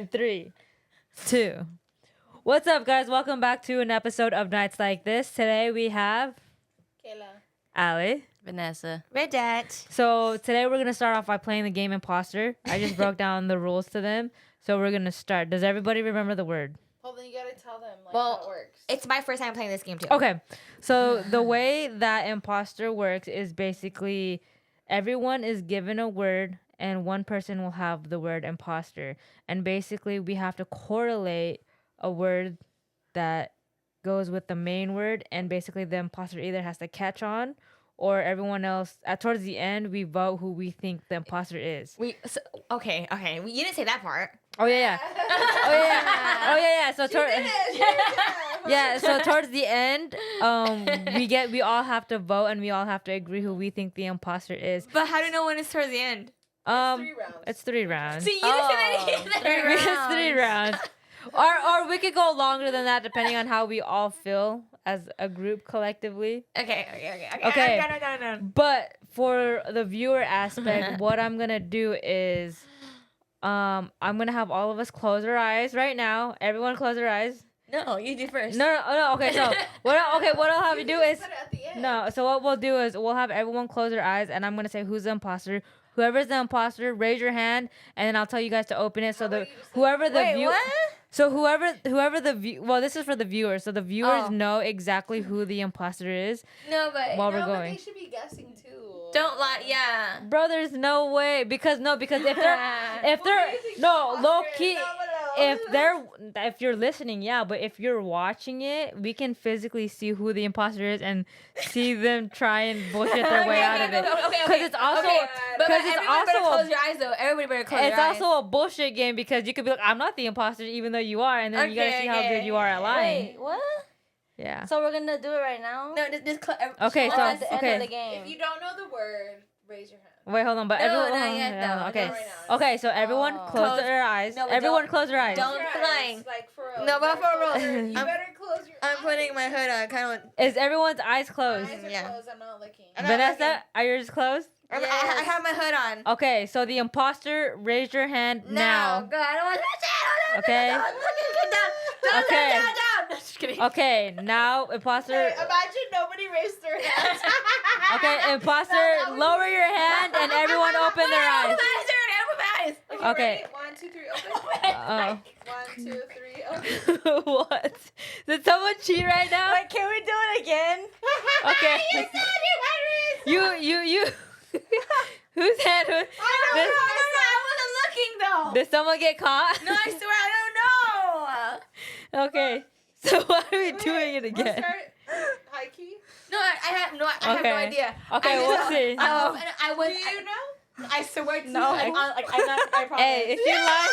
In 3, 2. What's up, guys? Welcome back to an episode of Nights Like This. Today we have Kayla, Allie, Vanessa, Red Dot. So today we're gonna start off by playing the game Imposter. I just broke down the rules to them, so we're gonna start. Does everybody remember the word? Well, then you gotta tell them how it works. It's my first time playing this game too. Okay, so the way that Imposter works is basically everyone is given a word and one person will have the word imposter. And basically we have to correlate a word that goes with the main word, and basically the imposter either has to catch on or everyone else towards the end we vote who we think the imposter is. Okay. You didn't say that part. Oh yeah. So so towards the end, we all have to vote and we all have to agree who we think the imposter is. But how do you know when it's towards the end? It's 3 rounds. See, you didn't say anything. It's 3 rounds. Or we could go longer than that depending on how we all feel as a group collectively. Okay. I'm done. But for the viewer aspect, what I'm gonna do is I'm gonna have all of us close our eyes right now. Everyone close their eyes. No, you do first. No. Okay, so what I'll have you do is Put it at the end. no. So what we'll do is we'll have everyone close their eyes, and I'm gonna say who's the imposter. Whoever's the imposter, raise your hand, and then I'll tell you guys to open it. So whoever the view. Well, this is for the viewers, so the viewers know exactly who the imposter is. No, but while we're going. But they should be guessing too. don't lie. Yeah. Bro, there's no way because if they're low key. If you're listening, yeah, but if you're watching it, we can physically see who the imposter is and see them try and bullshit their way out of it. Because it's also close your eyes though. Everybody better close your eyes. It's also a bullshit game because you could be like, I'm not the imposter, even though you are, and then you gotta see how good you are at lying. Wait, what? Yeah. So we're gonna do it right now? No, just Okay, so at the end of the game. If you don't know the word, raise your hand. Wait, hold on, but No, everyone. not yet, though. Okay. Not right now. Okay, so everyone close their eyes. No, but Everyone don't- close their eyes. don't- Close your lying. eyes, like for real. No, You but better for real. close your- You better close your eyes. I'm putting my hood on. Kind of. Is everyone's eyes closed? My eyes are Yeah. closed. I'm not looking. I'm not Vanessa, looking. are yours closed? I have my hood on. Okay, so the imposter, raise your hand now. No, God, I don't want to touch it. Okay. Get down. Okay. Down. Just kidding. Okay, now imposter. Hey, imagine nobody raised their hands. Okay, imposter, lower your hand and everyone open their eyes. Okay. Ready? 1, 2, 3, open. 1, 2, 3, open. What? Did someone cheat right now? Wait, can we do it again? Okay. You. Whose hand? I wasn't looking though. Did someone get caught? No, I swear I don't know. Okay. So why are we doing it We'll again? start high key. No, I have no idea. Okay, we'll see. I was. Do you know? I swear to No. you. I promise. Hey, if you lie.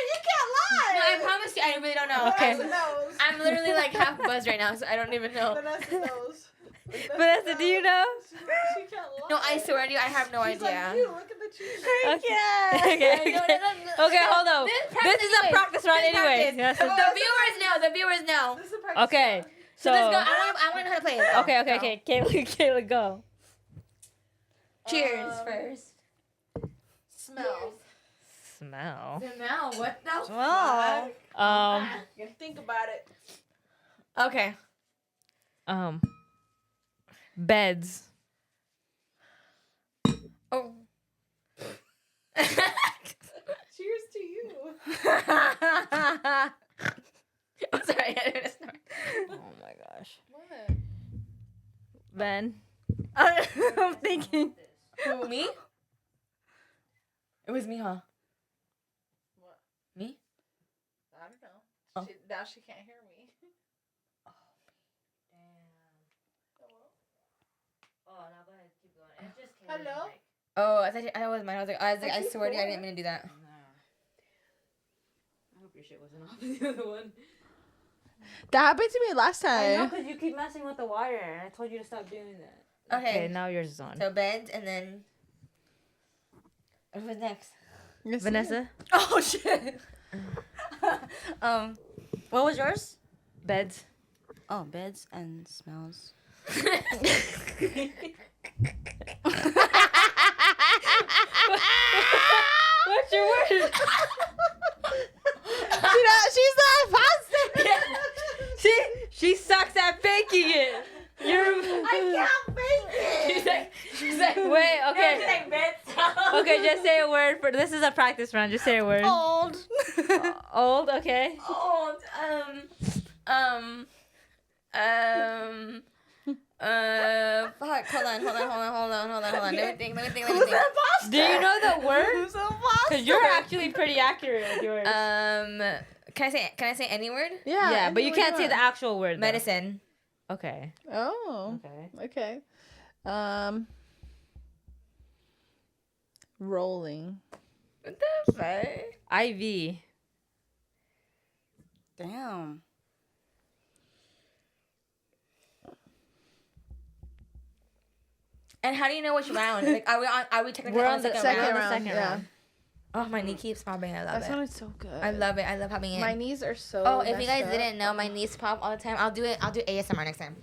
You can't lie. No, I promise you, I really don't know. Okay. Vanessa knows. I'm literally like half buzzed right now, so I don't even know. Vanessa knows. Vanessa, do you know? She can't lie. No, I swear to you, I have no She's idea. like, you, look at the cheese. Okay. Okay, hold on. This is a practice run anyway. The viewers know. This is a practice Okay. round. So let's go. I want to know how to play it. Okay. Kayla, go. Cheers first. Smell. Smell. Smell. What the? Well, Think about it. Okay. Beds. Oh. Cheers to you. I'm sorry. I didn't snort. Oh my gosh. What? Ben. I'm thinking. Who? Me? It was me, huh? What? Me? I don't know. Oh. Now she can't hear me. Hello? Oh, I thought I was mine. I was like, I swear to you, I didn't mean to do that. I hope your shit wasn't off the other one. That happened to me last I know, time. because you keep messing with the wire, and I told you to stop doing that. Okay. Now yours is on. So beds, and then what was next? Vanessa? Oh shit. What was yours? Beds. Oh, beds and smells. What's your word? She's the imposter. She sucks at faking it. You're. I can't fake it. She's like, Wait. Okay. She's like, bitch. Okay. Just say a word for. This is a practice round. Just say a word. Old. Old. Okay. Old. Fuck. Hold on. Let me think. Do you know the word? Who's the imposter? Because you're actually pretty accurate with yours. Can I say any word? Yeah, but you can't say the actual word. Though. Medicine. Okay. Oh. Okay. Okay. Rolling. What the fuck? IV. Damn. And how do you know which round? Like, are we technically We're on on the the second second round? round. second Yeah. round. Oh, my knee keeps popping. I love That it. sounded so good. I love it. I love popping in. My knees are so. Oh, if you guys messed up. didn't know, my knees pop all the time. I'll do ASMR next time.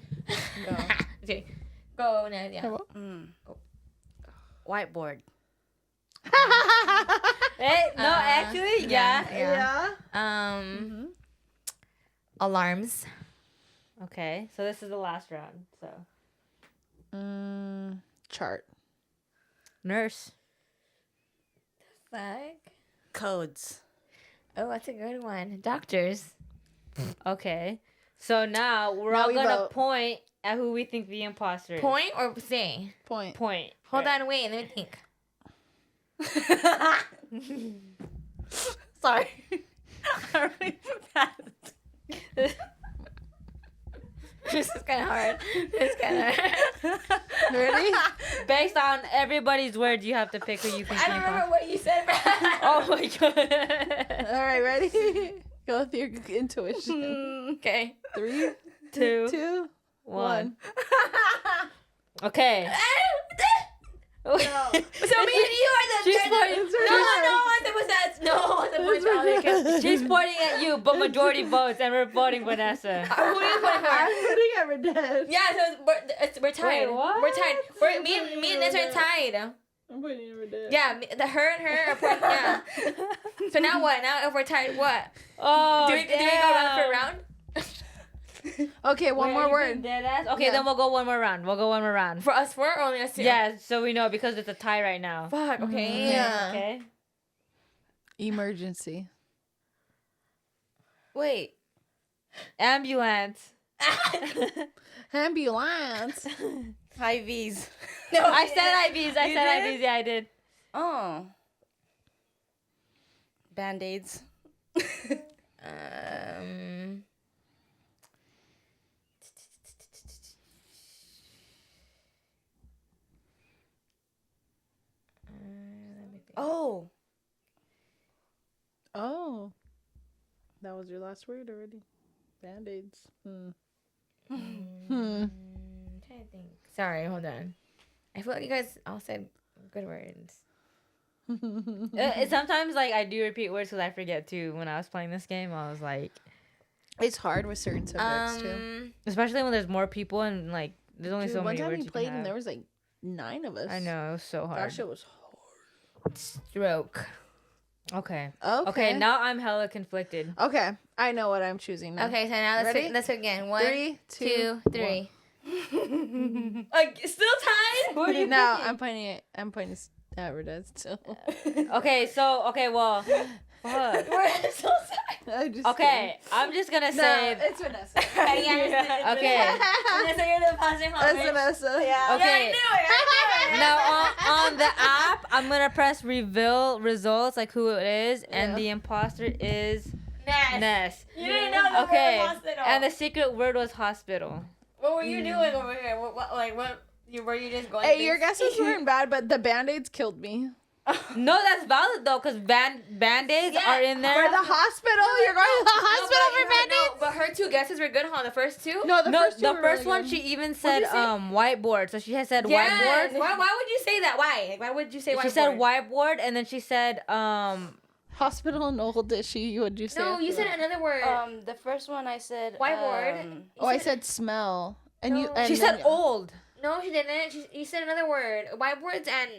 Go. Okay. Go now. Yeah. Whiteboard. Hey, no, actually, yeah. Yeah. Um. Alarms. Okay, so this is the last round. So Chart. nurse. Fuck. Codes. Oh, that's a good one. Doctors. Okay, so now we're Now all we gonna vote. point at who we think the imposter is. Point or say? Point. Point. Hold Right. on. Wait. Let me think. Sorry. I'm really fast. This is kind of hard. It's kind of hard. Ready? Based on everybody's words, you have to pick who you think I the don't imposter. remember what you said. Oh my god. All right, ready? Go with your intuition. Okay. 3, Two, 2, 1. Okay. So me and you are the She's pointing. No. She's pointing at you, but majority votes, and we're voting Vanessa. Who are you voting for? I'm putting ever dead. Yeah, so we're tied. Wait, what? We're tied. Me and Nessa are tied. I'm putting ever dead. Yeah, her and her are pointing. Yeah. So now what? Now if we're tied, what? Oh, Do we go round for round? Okay, one more word. Okay, Yeah. then we'll go one more round. For us four or only us two? Yeah, so we know because it's a tie right now. Fuck. Okay. Yeah. Okay. Emergency. Wait. Ambulance. Ambulance. IVs. No, I said IVs. I You said did? IVs. Yeah, I did. Oh. Band-aids. Oh. Oh. That was your last word already. Band-aids. I'm trying to think. Sorry, hold on. I feel like you guys all said good words. Sometimes, like, I do repeat words because I forget too. When I was playing this game, I was like, It's hard with certain subjects too. especially when there's more people and like there's only Dude, so one many time words we you played can and have. there was like 9 of us. I know, it was so hard. That shit was hard. Stroke. Okay. Okay. Okay, now I'm hella conflicted. Okay, I know what I'm choosing now. Okay, so now Ready? let's begin. 1, 3, 2, 2, 3. Still tied? Who are you No, picking? I'm pointing at Redez still. Okay, well, fuck. We're so tied. I just Okay, I'm just gonna say. it's Vanessa. Okay. Vanessa, you're the imposter, It's Vanessa. Yeah. Okay. I knew it. Now on the app, I'm gonna press reveal results, like who it is, and Yeah. the imposter is Ness. Ness. You didn't know the Okay, word hospital. and the secret word was hospital. What were you doing over here? Were you just going? Hey, your guesses weren't bad, but the band-aids killed me. No, that's valid though, cause band-aids Yeah, are in For there. the hospital? You're going to the hospital for band-aids? But her two guesses were good, huh? The first two. No, the No, first two the were first really one good. she even said you say? whiteboard, so she had said Yes. whiteboard. Why would you say that? Why? Why would you say whiteboard? She said whiteboard, and then she said Hospital and old issue, would you say? No, you said another word. The first one I said Whiteboard. Oh, I said smell. And No. you and she then- said old. No, she didn't. You said another word. Whiteboards and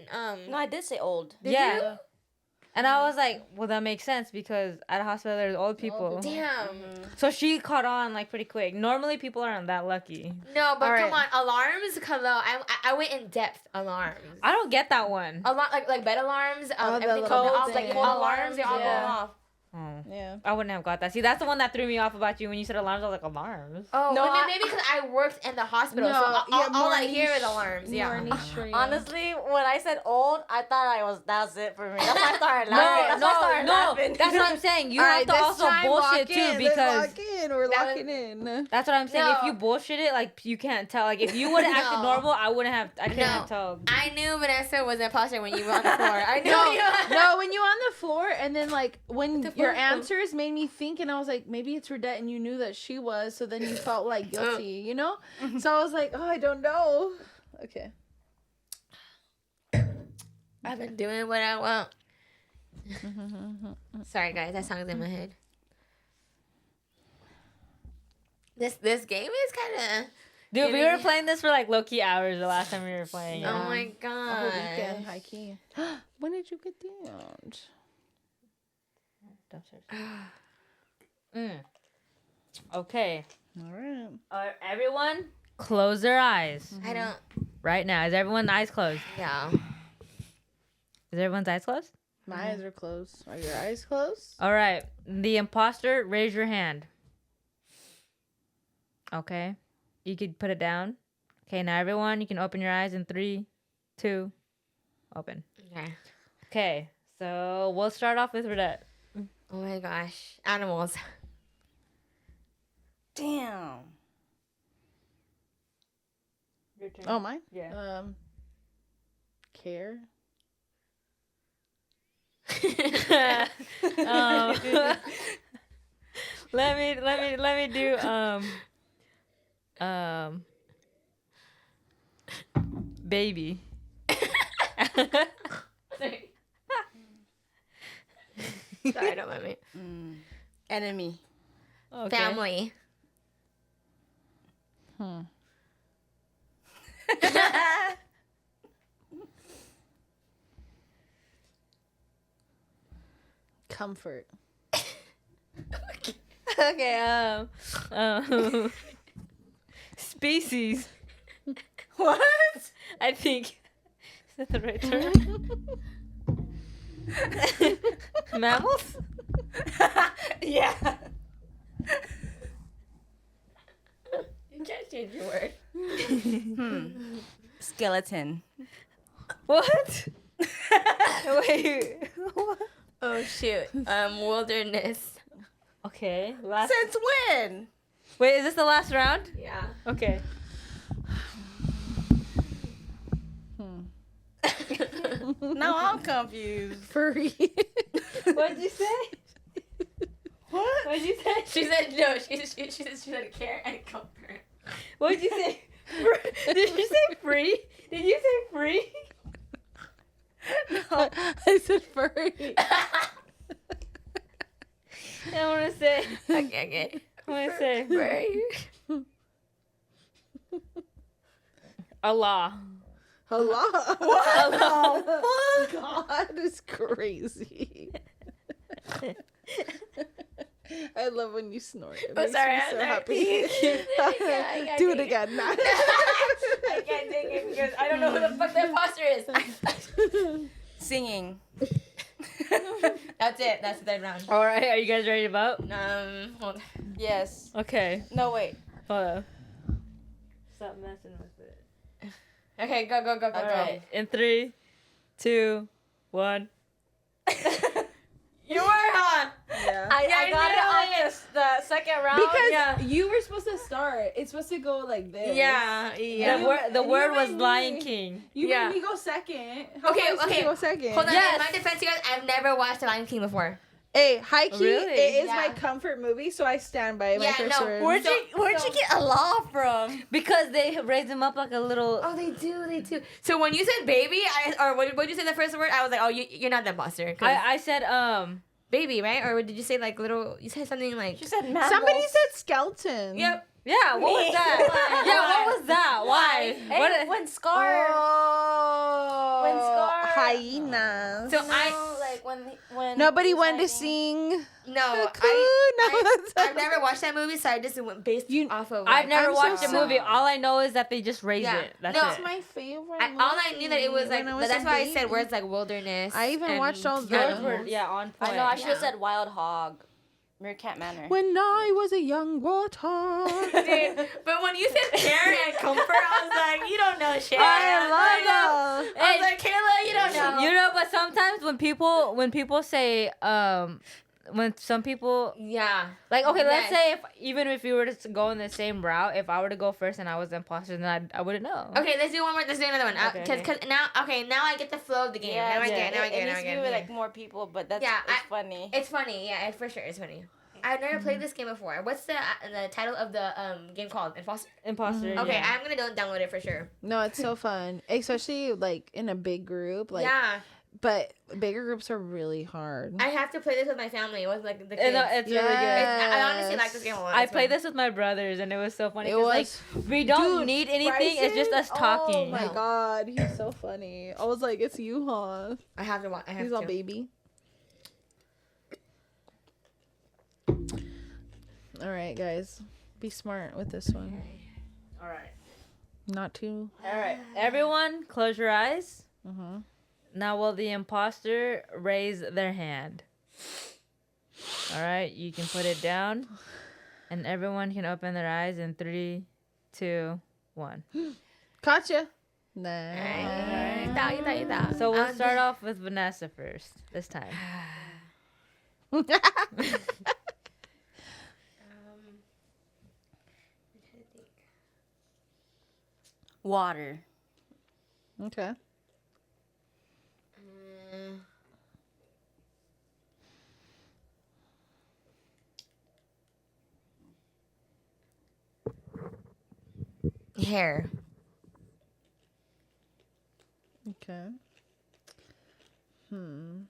No, I did say old. Did Yeah. you? And I was like, well, that makes sense because at a hospital there's old people. Damn. So she caught on like pretty quick. Normally people aren't that lucky. No, but All come right. on, alarms. Hello, I went in depth. Alarms. I don't get that one. Alarm like bed alarms. the Everything little going off. thing. Like alarms, Alarms, they're all yeah. going off. Oh. Yeah. I wouldn't have got that. See, that's the one that threw me off about you when you said alarms. I was like, alarms. Oh, No, no, maybe because I worked in the hospital, No, so yeah, all more I hear is niche- alarms. Yeah. more niche for you. Honestly, when I said old, I thought that's it for me. That's why I started No, laughing. That's why I started no, laughing. that's what I'm saying. You All have right, to this also time bullshit lock too in, because let's lock in. We're That locking in. that's what I'm saying. If No. you bullshit it, like you can't tell. Like if you would have acted No. normal, I wouldn't have. I couldn't No. have told. I knew Vanessa was an imposter when you were on the floor. I knew No, you. no, when you on the floor and then like when The your floor? answers made me think and I was like, maybe it's Redette and you knew that she was, so then you felt like guilty, you know? So I was like, oh, I don't know. Okay. I've been doing what I want. Sorry, guys, that song's in my head. This game is kind of. Dude, we were playing this for like low key hours the last time we were playing. Oh my A whole weekend, god. high key. When did you get that? Okay. All right. Everyone, close their eyes I don't. right now. Is everyone's eyes closed? Yeah. Is everyone's eyes closed? My eyes are closed. Are your eyes closed? All right. The imposter, raise your hand. Okay. You could put it down. Okay, now everyone, you can open your eyes in 3, 2, open. Okay. Okay, so we'll start off with Redette. Oh my gosh. Animals. Damn. Your turn. Oh, mine? Yeah. Care. Let me do baby. Sorry, don't mind me. Enemy. Okay. Family. Comfort. Okay, species. What? I think. Is that the right term? Mammals? Yeah. You can't change your word. Skeleton. What? Wait. What? Oh shoot. Wilderness. Okay. Last. Since when? Wait, is this the last round? Yeah. Okay. Now I'm confused. Furry. What'd you say? What? What'd you say? She said no. She said care and comfort. What'd you say? Did you say free? Did you say free? No, I said furry. I want to say. Okay. I want to say. Right. Allah. Allah. Oh, God is crazy. I love when you snort. It makes sorry, me I'm so sorry. happy. I Do it can't. again. I can't take it because I don't know who the fuck the imposter is. Singing. That's it. That's the third round. All right. Are you guys ready to vote? Hold on. Yes. Okay. No, wait. Hold on. Stop messing with it. Okay, go. All right. In 3, 2, 1. You were, huh? Yeah. I Yeah, got I it on the second round. Because you were supposed to start. It's supposed to go like this. Yeah. The you word was made Lion me- King. You Yeah. made me go second. How Okay, am I supposed okay. to go second? Hold on. Yes. In my defense, you guys, I've never watched The Lion King before. Hey, high key, Really? it is my Yeah. comfort movie, so I stand by my Yeah, first no, word. Where'd you get a law from? Because they raised him up like a little. Oh, they do. So when you said baby, what did you say the first word? I was like, oh, you're not the imposter. 'Cause I said baby, right? Or did you say like little? You said something like. She said mammals. Somebody said skeleton. Yep. yeah. What was that? Yeah. What was that? Why? Hey, What? when Scar. Oh, When Scar hyenas. So like when Nobody he's wanted to hiding. sing. no, I've never watched that movie, so I just went based off of. I've never I'm watched so the movie. sorry. All I know is that they just raise Yeah. it. That's No. it. It's my favorite. All I knew that it was like when I was that's a why I said baby. words like wilderness. I even and watched all Yours those. were, yeah, on point. I know. I should have Yeah. said wild hog. Meerkat Manor. When I was a young warthog. Dude, but when you said care and comfort, I was like, you don't know shit. I I love was like, Kayla, you don't know. You know, but sometimes when people say when some people Yeah. like, okay, let's Yes. say even if you were to go in the same route, if I were to go first and I was the imposter, then I wouldn't know. Okay, let's do one more. Let's do another one. Okay, Cause now I get the flow of the game. Now I get it. Now I it get it. Now needs I to get be it. with like more people, but that's Yeah, it's funny. It's funny. Yeah, for sure. It's funny. I've never played this game before. What's the title of the game called? Imposter. Imposter. Okay, yeah. I'm gonna download it for sure. No, it's so fun, especially like in a big group. Like, Yeah, but bigger groups are really hard. I have to play this with my family. With like the kids. It's really good. I honestly like this game a lot. I It's played fun. this with my brothers, and it was so funny. It 'Cause, was- like, we don't Dude, need anything. It's just us talking. Oh my god, he's so funny. I was like, it's you, huh? I have to watch. I have He's to. all baby. All right, guys, be smart with this one. All right. Not too. All right. Everyone, close your eyes. Uh-huh. Now, will the imposter raise their hand? All right. You can put it down, and everyone can open their eyes in 3, 2, 1. Gotcha. Nah. You thought. So we'll start off with Vanessa first this time. Water. Okay. Hair. Okay. Hmm.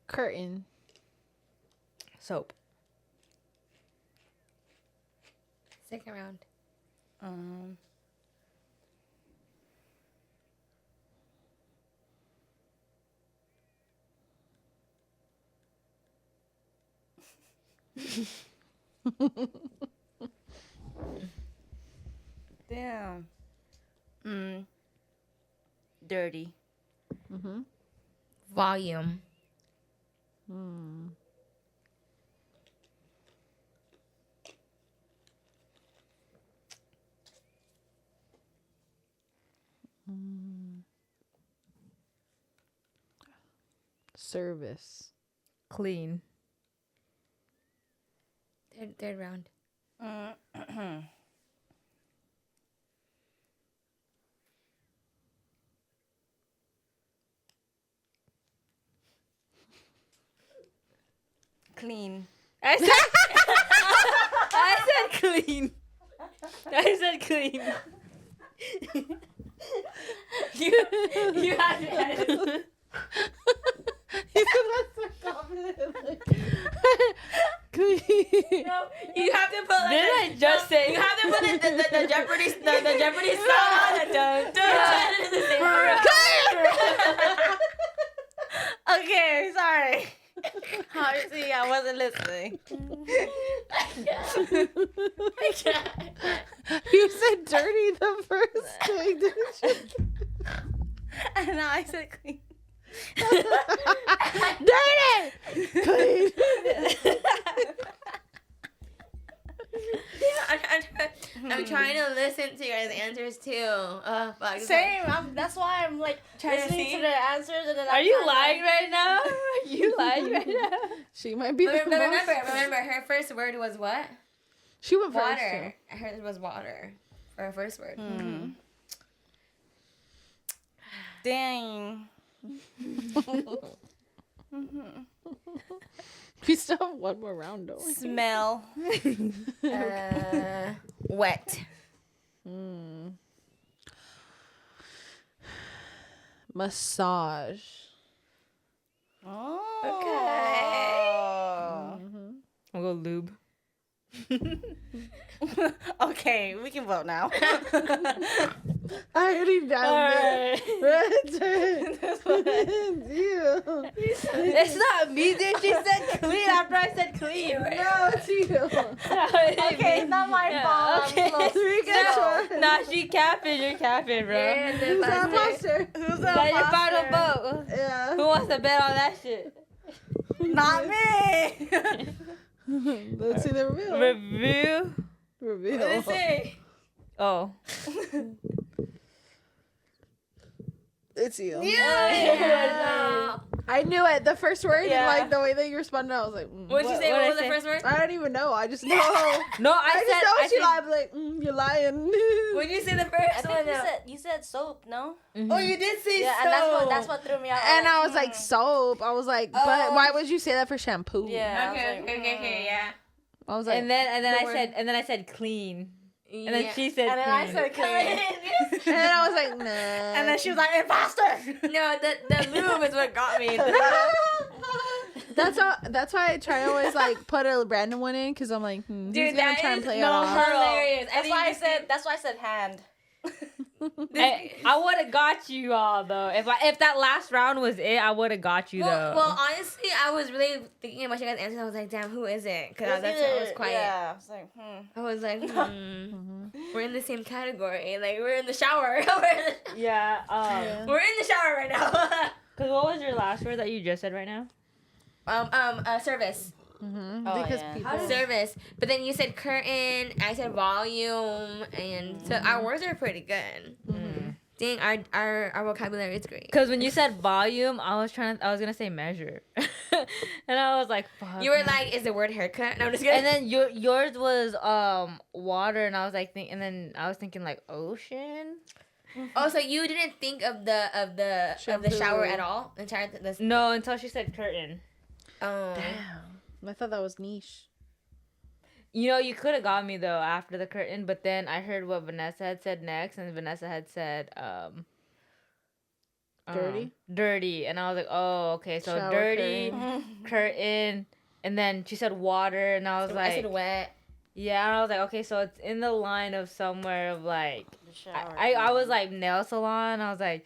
Curtain. Soap. Second round. Damn. Dirty. Mm-hmm. Volume. Hmm. Service. Clean. Third round. Clean. I said clean. I said clean. You have to edit. No, you have to put like Did I just say? you have to put the Jeopardy the Jeopardy song on it. Dun, dun, dun. Okay, sorry. See, I wasn't listening. You said dirty the first thing, didn't you? And now I said clean. Dirty! Clean. I'm trying to listen to your guys' answers too. Fuck. Same. That's why I'm like Trying to listening see? to their answers and then Are you lying right now? Are you lying right now? She might be the But remember, most. remember, her first word was what? She went first. Water. Hers was water for her first word. Dang. We still have one more round, though. Smell. Wet. Massage. Oh. Okay. I'll go lube. Okay, we can vote now. I already done it. You. It's not me, dude. She said clean after I said clean. No, it's you. Okay, it's not my fault. Okay. I'm close. Three good choice. Nah, she capping. You're capping, bro. And the Who's the imposter. imposter? Who's the That's your final imposter? vote. Yeah. Who wants to bet on that shit? Not me. Let's see the reveal. Review. Reveal. What did it say? Oh. It's you. Yeah. I knew it. The first word, Yeah. and like the way that you responded, I was like, What did you say? What What did was I the say? first word? I don't even know. I just know. No, I just know I when she said. lied. Like, you're lying. When you say the I first think one, you said soap, no? oh, you did say Yeah, so. and that's what threw me out. And I was like, soap. I was like, but Oh. why would you say that for shampoo? Yeah. Okay, yeah. I was like, And then The I word. said I said clean. And then she said And then I clean. said clean. and then I was like, nah. And then she was like, imposter. No, the lube is what got me. That's why I try to always like put a random one in because I'm like, he's Dude, gonna that try and is play it no off. hilarious. That's why I said hand. I would have got you all though. If that last round was it, I would have got you though. Well, honestly, I was really thinking about you guys' answers. I was like, damn, who is it? Because that's why I was quiet. Yeah, I was like, I was like, we're in the same category. Like, we're in the shower. we're yeah. Yeah. in the shower right now. Cause what was your last word that you just said right now? Service. Oh, Because yeah. people. Service. But then you said curtain, I said volume, and so our words are pretty good. Dang, our vocabulary is great. Cause when you said volume, I was gonna say measure, and I was like, fuck. You were man. like, is the word haircut? No, I'm just kidding. And then yours was water, and I was like, I was thinking like ocean. oh, so you didn't think of the Shampoo. shower at all? Entire No, until she said curtain. Damn. I thought that was niche. You know, you could have got me though after the curtain, but then I heard what Vanessa had said next, and Vanessa had said Dirty? dirty, and I was like, oh, okay, so Shower dirty, curtain, and then she said water, and I was I like, said wet. yeah, and I was like, okay, so it's in the line of somewhere of like, The shower. I was like nail salon, I was like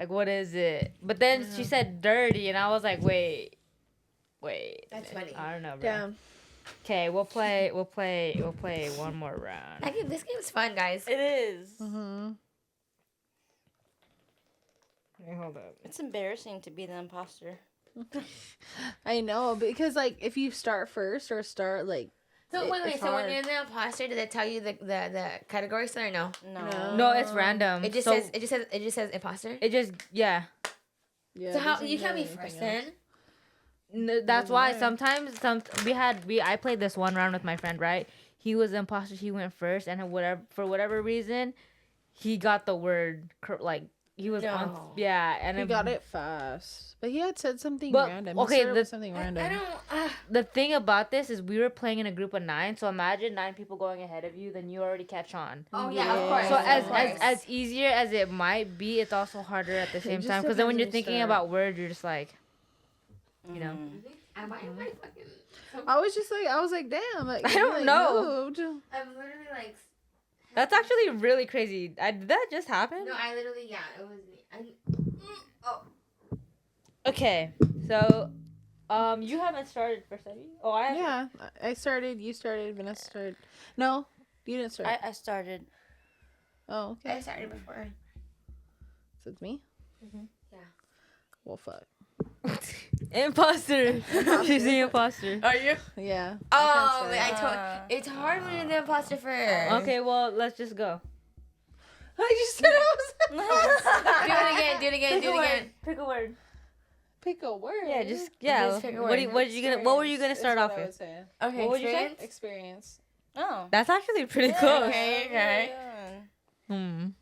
what is it? But then she said dirty, and I was like, wait, That's funny. I don't know, bro. Damn. Okay, we'll play one more round. This game's fun, guys. It is. Mm-hmm. Wait, hold up. It's embarrassing to be the imposter. I know because like if you start first or start like So wait, it's so when hard. you're the imposter, did it tell you the category still or no? No. No, it's random. It just So says imposter. it just yeah. yeah. So it how doesn't you can't be really first anything then? That's why sometimes I played this one round with my friend, right? He was the imposter. He went first, and for whatever reason, he got the word like he was on. No. Yeah, and He it- got it fast, but he had said something But, random. okay, He started with the- something I random. don't. The thing about this is we were playing in a group of 9, so imagine 9 people going ahead of you, then you already catch on. Oh yeah, of course. So Yeah. as of course. as easier as it might be, it's also harder at the same just time. Because then when depends you're when you thinking start. about words, you're just like, you know. Am I fucking? I was like, damn. Like, I don't like, know. moved. I'm literally like. That's actually really crazy. Did that just happen? No, I literally it was me. Okay, so you haven't started first, have you? Oh, I have. Yeah, I started. You started. Vanessa started. No, you didn't start. I started. Oh, okay. I started before. So it's me. Yeah. Well, fuck. Imposter. She's the imposter. Are you? Yeah. Oh, I can't I told it's hard when you're the imposter first. Okay, well, let's just go. I just said I was. Do it again. Do it again. Do it again. Pick a word. Pick a word. Yeah, Just pick a What word. what were you gonna start off I with? would say. Okay. What would you say? experience? Experience. Oh. That's actually pretty close. Okay. I'm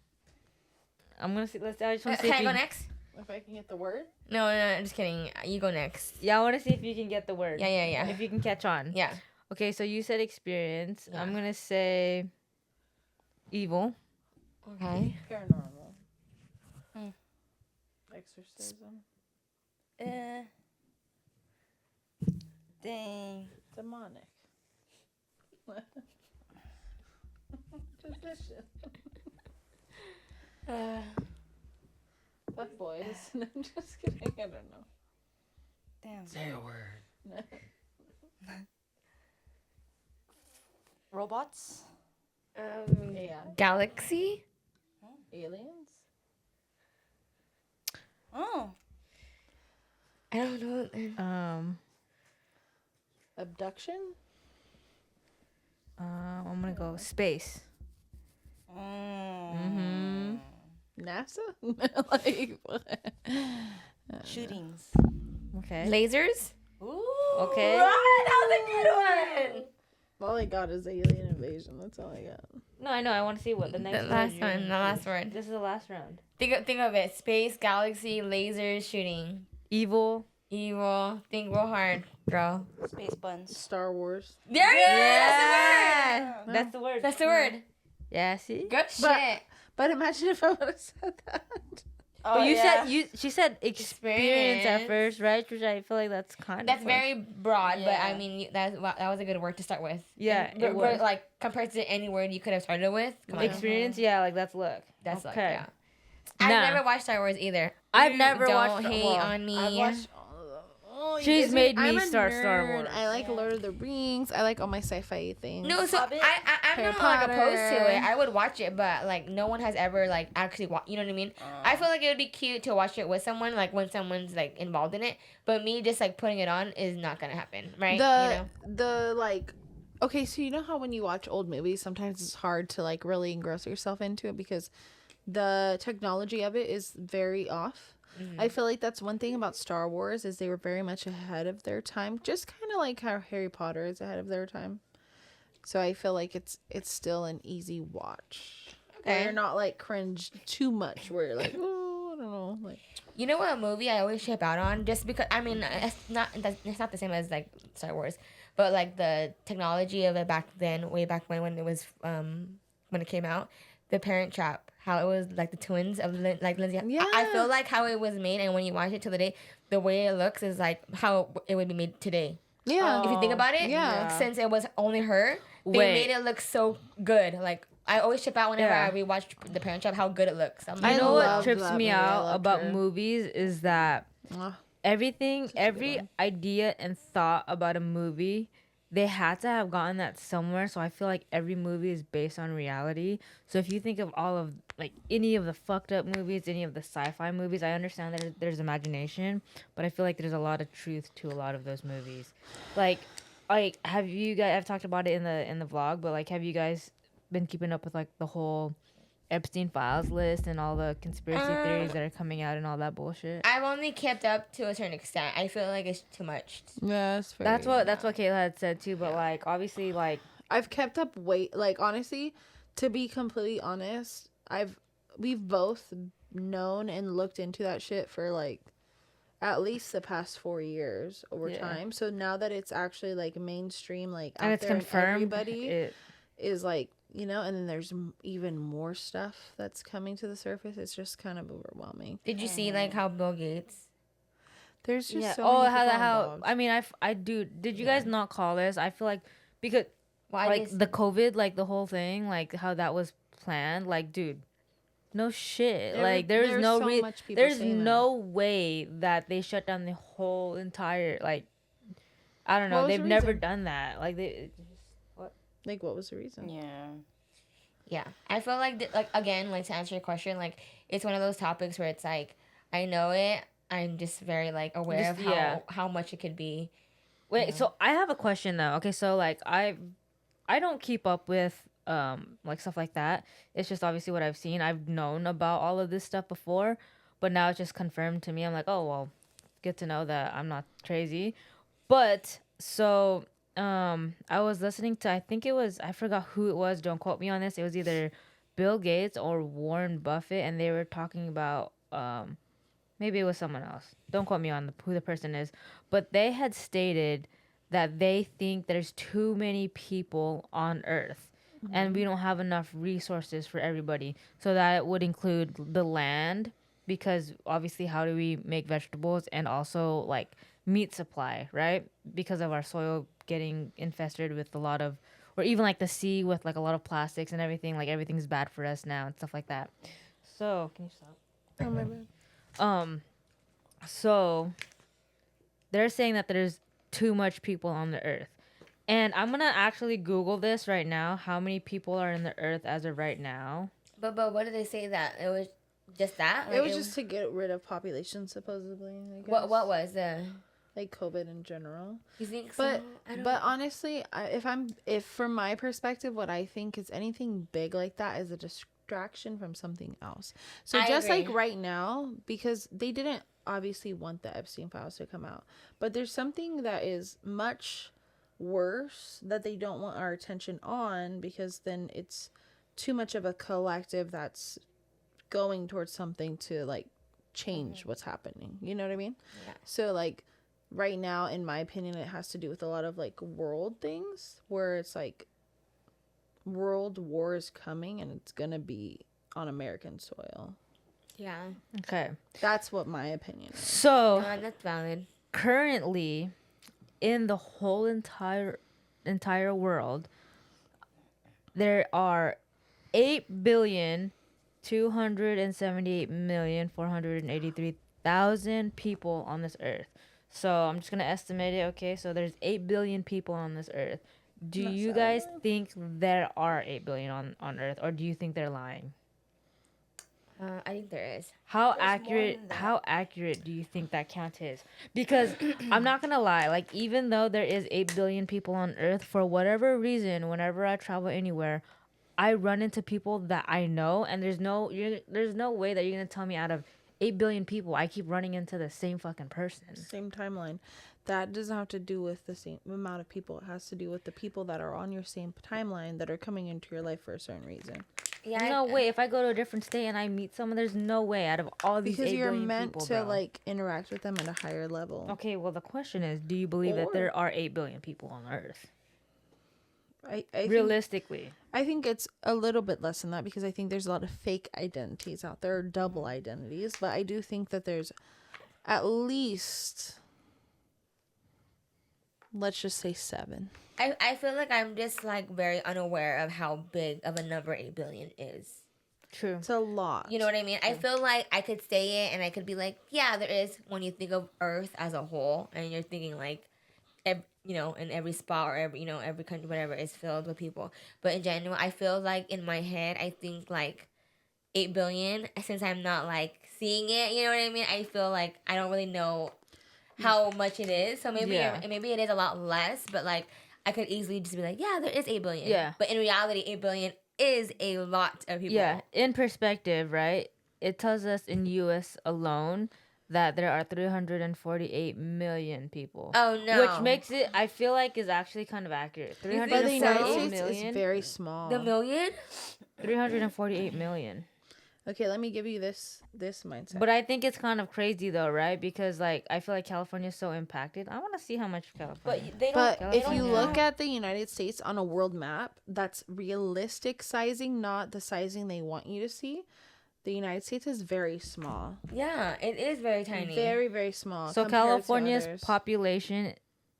gonna see. I just want to see. Can I If go you, next? If I can get the word. No, I'm just kidding. You go next. yeah, I want to see if you can get the word. Yeah. If you can catch on. Yeah. Okay, so you said experience. Yeah. I'm gonna say evil. Okay. Paranormal. Exorcism. Dang. Demonic. Tradition. Fuck boys. No, I'm just kidding. I don't know. Damn. Say a word. Robots. Yeah. Galaxy. Aliens. Oh. I don't know. Abduction. I'm gonna go space. Mm. NASA. Like what? Shootings. Okay. Lasers. Ooh. Okay. That was a good one. All I got is alien invasion. That's all I got. No, I know. I want to see what the next The last word one. you're The gonna last choose. word. This is the last round. Think of it. Space, galaxy, lasers, shooting. Evil. Evil. Think real hard, girl. Space buns. Star Wars. There it is. Yeah. That's the word. That's the word. Yeah. See. Good shit. But imagine if I would have said that. Oh, But you yeah. said she said experience at first, right? Which I feel like that's kind That's of very broad, but Yeah. I mean that was a good word to start with. Yeah, And, it was. like compared to any word you could have started with. Come on. experience. Yeah, like that's look. That's like okay. yeah. I've Nah. never watched Star Wars either. I've never Don't watched. hate well, on me. I watched all of them. Oh, you She's guys made me I'm a start Star nerd. Wars. I like Lord of the Rings. I like all my sci-fi things. No, so Hobbit. I'm Harry not like opposed to Potter. it. I would watch it, but like no one has ever like actually you know what I mean? I feel like it would be cute to watch it with someone, like when someone's like involved in it. But me just like putting it on is not gonna happen, right? The like, okay, so you know how when you watch old movies, sometimes it's hard to like really engross yourself into it because the technology of it is very off. I feel like that's one thing about Star Wars is they were very much ahead of their time, just kind of like how Harry Potter is ahead of their time. So I feel like it's still an easy watch. Where Okay. you're not like cringe too much. Where you're like, oh, I don't know, like. You know what movie I always ship out on? Just because I mean it's not the same as like Star Wars, but like the technology of it back then, way back when it was when it came out, The Parent Trap. How it was like the twins of like Lindsay. Yeah. I feel like how it was made, and when you watch it till the day, the way it looks is like how it would be made today. Yeah. If you think about it, Yeah. since it was only her, they Wait. made it look so good. Like I always ship out whenever Yeah. I rewatch The Parent Trap how good it looks. I'm You like, I know what love trips that me movie. I out loved about her. movies is that Mwah. everything, a good every one. idea and thought about a movie, they had to have gotten that somewhere. So I feel like every movie is based on reality. So if you think of all of like any of the fucked up movies, any of the sci-fi movies, I understand that there's imagination, but I feel like there's a lot of truth to a lot of those movies. Like have you guys? I've talked about it in the vlog, but like, have you guys been keeping up with like the whole Epstein Files list and all the conspiracy theories that are coming out and all that bullshit? I've only kept up to a certain extent. I feel like it's too much. Yeah, That's what Kayla had said too. But like, obviously, like I've kept up like honestly, to be completely honest, we've both known and looked into that shit for like at least the past 4 years over Yeah. time. So now that it's actually like mainstream, like and out it's there and confirmed. everybody is like, you know, and then there's even more stuff that's coming to the surface. It's just kind of overwhelming. Did you see like how Bill Gates? There's just yeah. so Oh, many how people how? involved. I mean, I do. Did you guys not call this? I feel like because Well, I like just- the COVID, like the whole thing, like how that was planned. Like, dude, no shit. Like, there's no so much people there's saying that. no way that they shut down the whole entire like. I don't know. What was They've the never reason? done that. Like Like, what was the reason? Yeah. Yeah, I feel like like again, like to answer your question, like it's one of those topics where it's like I know it. I'm just very like aware Just- of yeah. how much it could be. Wait, so I have a question though. Okay, so like I don't keep up with like stuff like that. It's just obviously what I've seen. I've known about all of this stuff before, but now it's just confirmed to me. I'm like, oh well, good to know that I'm not crazy. But so I was listening to, I think it was, I forgot who it was, don't quote me on this. It was either Bill Gates or Warren Buffett, and they were talking about maybe it was someone else. Don't quote me on who the person is. But they had stated that they think there's too many people on Earth and we don't have enough resources for everybody. So that would include the land, because obviously how do we make vegetables, and also like meat supply, right? Because of our soil getting infested with a lot of, or even like the sea with like a lot of plastics and everything. Like everything's bad for us now and stuff like that. So can you stop? Oh my bad. So they're saying that there's too much people on the earth. And I'm gonna actually Google this right now. How many people are in the earth as of right now? But what did they say that it was just that? It was just to get rid of population, supposedly. I guess. what was the like COVID in general? you think But so? I don't but honestly, if from my perspective, what I think is anything big like that is a distraction from something else. So I just agree. like right now, because they didn't obviously want the Epstein files to come out, but there's something that is much worse that they don't want our attention on, because then it's too much of a collective that's going towards something to like change what's happening. You know what I mean? Yeah. So like right now, in my opinion, it has to do with a lot of like world things where it's like world war is coming and it's gonna be on American soil. Yeah. Okay. That's what my opinion is. So No, that's valid. currently, in the whole entire world, there are 8,278,483,000 people on this earth. So I'm just gonna estimate it. Okay, so there's 8 billion people on this earth. Do you guys think there are 8 billion on earth, or do you think they're lying? I think there is. How There's more accurate than that. how accurate do you think that count is? Because I'm not gonna lie, like even though there is 8 billion people on earth, for whatever reason, whenever I travel anywhere, I run into people that I know, and there's no way that you're gonna tell me out of 8 billion people I keep running into the same fucking person. Same timeline. That doesn't have to do with the same amount of people. It has to do with the people that are on your same timeline that are coming into your life for a certain reason. Yeah. No way. If I go to a different state and I meet someone, there's no way out of all these Because 8 you're billion meant people, to bro. like interact with them at a higher level. Okay, well the question is, do you believe that there are 8 billion people on earth? I think, Realistically. I think it's a little bit less than that, because I think there's a lot of fake identities out there, double identities. But I do think that there's at least, let's just say 7. I feel like I'm just like very unaware of how big of a number 8 billion is. True. It's a lot. You know what I mean? I feel like I could say it and I could be like, yeah, there is, when you think of Earth as a whole and you're thinking like, in every spot or every country, whatever, is filled with people. But in general, I feel like in my head, I think like 8 billion, since I'm not like seeing it, you know what I mean? I feel like I don't really know how much it is. So maybe Yeah. maybe it is a lot less, but like I could easily just be like, yeah, there is 8 billion. Yeah. But in reality, 8 billion is a lot of people. Yeah, in perspective, right? It tells us in US alone that there are 348 million people. Oh no. Which makes it, I feel like, is actually kind of accurate. But the United 348 States million. is very small. the million? 348 million. Okay, let me give you this mindset. But I think it's kind of crazy though, right? Because like I feel like California is so impacted. I want to see how much California. But they don't. But they if don't you have- look at the United States on a world map, that's realistic sizing, not the sizing they want you to see. The United States is very small. Yeah, it is very tiny. Very, very small. So compared to California's others. population,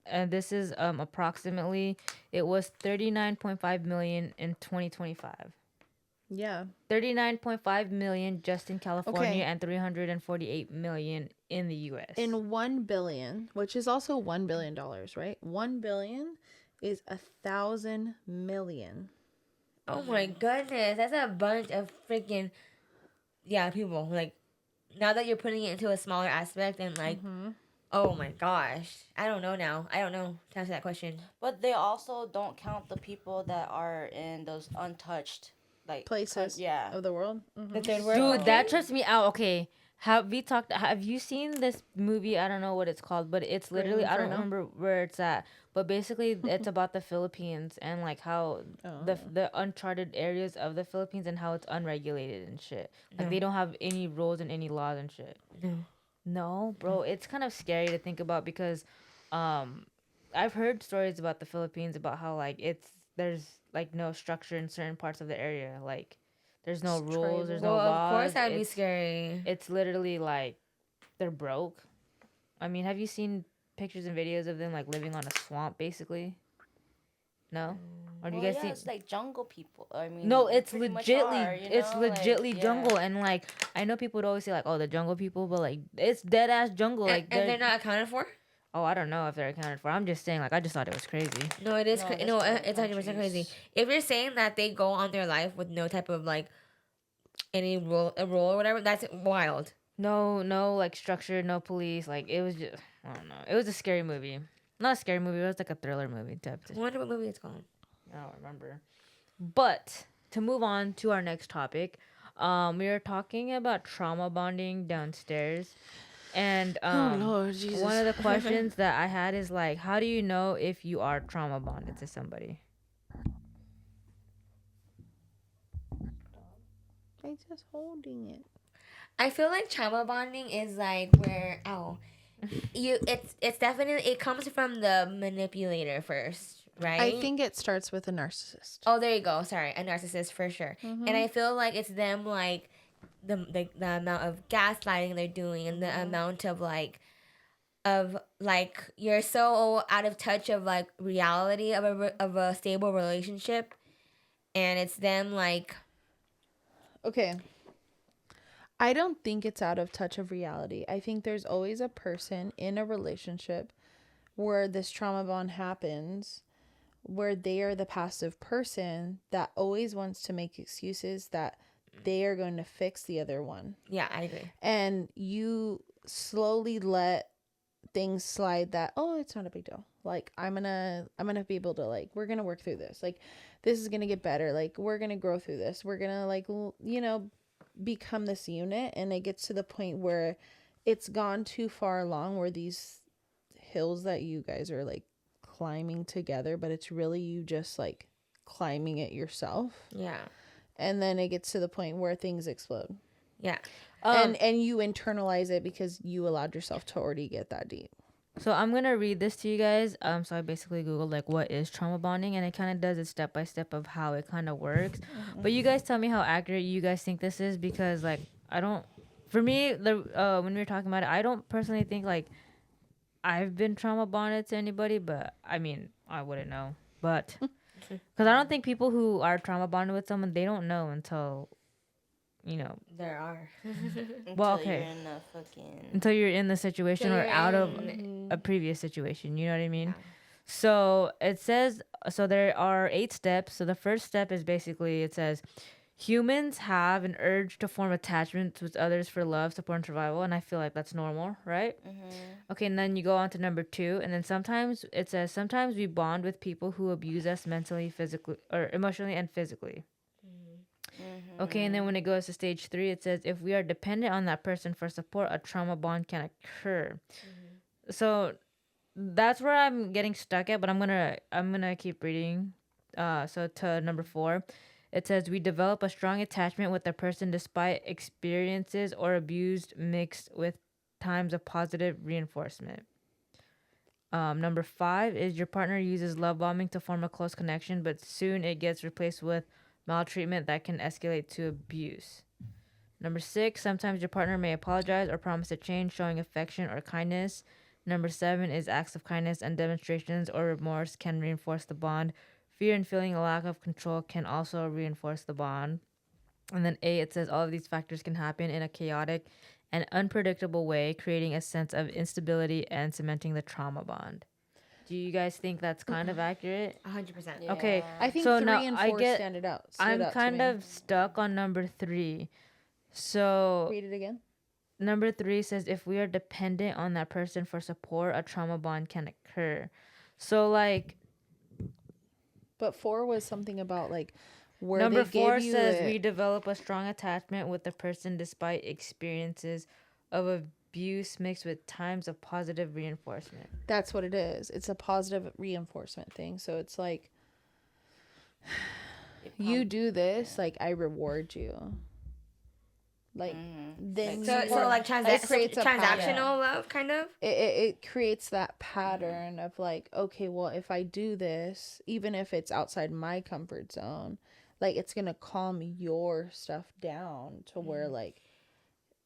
and this is approximately, it was 39.5 million in 2025. Yeah. 39.5 million just in California, Okay. and 348 million in the US. In 1 billion, which is also $1 billion, right? 1 billion is 1,000 million. Oh my goodness, that's a bunch of freaking people. Like, now that you're putting it into a smaller aspect and like, oh my gosh, I don't know now. I don't know to answer that question. But they also don't count the people that are in those untouched like Places Yeah. of the world. The third world. Dude, that trips me out. Okay, have you seen this movie? I don't know what it's called, but it's literally, I don't Inferno? remember where it's at, but basically it's about the Philippines and like how the uncharted areas of the Philippines and how it's unregulated and shit. Like they don't have any rules and any laws and shit. No, bro, it's kind of scary to think about, because I've heard stories about the Philippines about how like there's like no structure in certain parts of the area. Like there's no rules, there's no Well, laws. of course that'd be It's- scary. It's literally like they're broke. I mean, have you seen pictures and videos of them like living on a swamp basically? No, or do you Well, guys yeah, see? it's like jungle people. I mean, No, we it's pretty much legitly, are, you it's know? Like, legitly yeah. jungle, and like I know people would always say like, oh, the jungle people, but like it's dead ass jungle. Like And they're not accounted for. oh, I don't know if they're accounted for. I'm just saying, like I just thought it was crazy. No, it is. No, there's No, other it's 100% crazy. countries. If you're saying that they go on their life with no type of like any rule, a rule or whatever, that's wild. No, no, like structure, no police. Like it was just, I don't know. It was a scary movie. Not a scary movie. It was like a thriller movie type. I wonder what movie it's called. I don't remember. But to move on to our next topic, we were talking about trauma bonding downstairs, and Oh Lord Jesus. one of the questions that I had is like, how do you know if you are trauma bonded to somebody? I'm just holding it. I feel like trauma bonding is like where it's definitely it comes from the manipulator first, right? I think it starts with a narcissist. Oh, there you go. Sorry, a narcissist for sure. And I feel like it's them like the amount of gaslighting they're doing and the amount of like you're so out of touch of like reality of a stable relationship, and it's them like Okay. I don't think it's out of touch of reality. I think there's always a person in a relationship where this trauma bond happens, where they are the passive person that always wants to make excuses that they are going to fix the other one. yeah, I agree. And you slowly let things slide that, oh, it's not a big deal. Like I'm gonna be able to, like, we're gonna work through this. Like this is gonna get better. Like we're gonna grow through this. We're gonna like become this unit. And it gets to the point where it's gone too far along, where these hills that you guys are like climbing together, but it's really you just like climbing it yourself. Yeah. And then it gets to the point where things explode. Yeah. And you internalize it because you allowed yourself to already get that deep. So I'm gonna read this to you guys. So I basically googled like what is trauma bonding, and it kind of does it step by step of how it kind of works. But you guys tell me how accurate you guys think this is, because like I don't. For me, when we were talking about it, I don't personally think like I've been trauma bonded to anybody, but I mean I wouldn't know. But because I don't think people who are trauma bonded with someone, they don't know until There are. Well, Until okay. you're in a fucking... until you're in the situation or you're out of in- a previous situation. You know what I mean? Yeah. So it says, so there are 8 steps. So the first step is basically, it says, humans have an urge to form attachments with others for love, support, and survival. And I feel like that's normal, right? Okay, and then you go on to number 2. And then sometimes it says, sometimes we bond with people who abuse us mentally, physically, or emotionally and physically. Okay, and then when it goes to stage 3, it says, if we are dependent on that person for support, a trauma bond can occur. So that's where I'm getting stuck at, but I'm gonna keep reading. So to number 4, it says we develop a strong attachment with the person despite experiences or abused mixed with times of positive reinforcement. Number 5 is your partner uses love bombing to form a close connection, but soon it gets replaced with maltreatment that can escalate to abuse. Number 6, sometimes your partner may apologize or promise to change, showing affection or kindness. Number 7 is acts of kindness and demonstrations or remorse can reinforce the bond. Fear and feeling a lack of control can also reinforce the bond. And then 8, it says all of these factors can happen in a chaotic and unpredictable way, creating a sense of instability and cementing the trauma bond. Do you guys think that's kind of accurate? 100%. Yeah. Okay, I think so 3 now and I 4 get- stood I'm up to kind me. of stuck on number 3. So Read it again. number 3 says if we are dependent on that person for support, a trauma bond can occur. So like But 4 was something about like where number they 4 give you says it. we develop a strong attachment with the person despite experiences of abuse mixed with times of positive reinforcement. That's what it is. It's a positive reinforcement thing. So it's like you do this, like I reward you. Like then So you like it creates a pattern. transactional love, kind of. It creates that pattern of like, okay, well, if I do this, even if it's outside my comfort zone, like it's gonna calm your stuff down to where like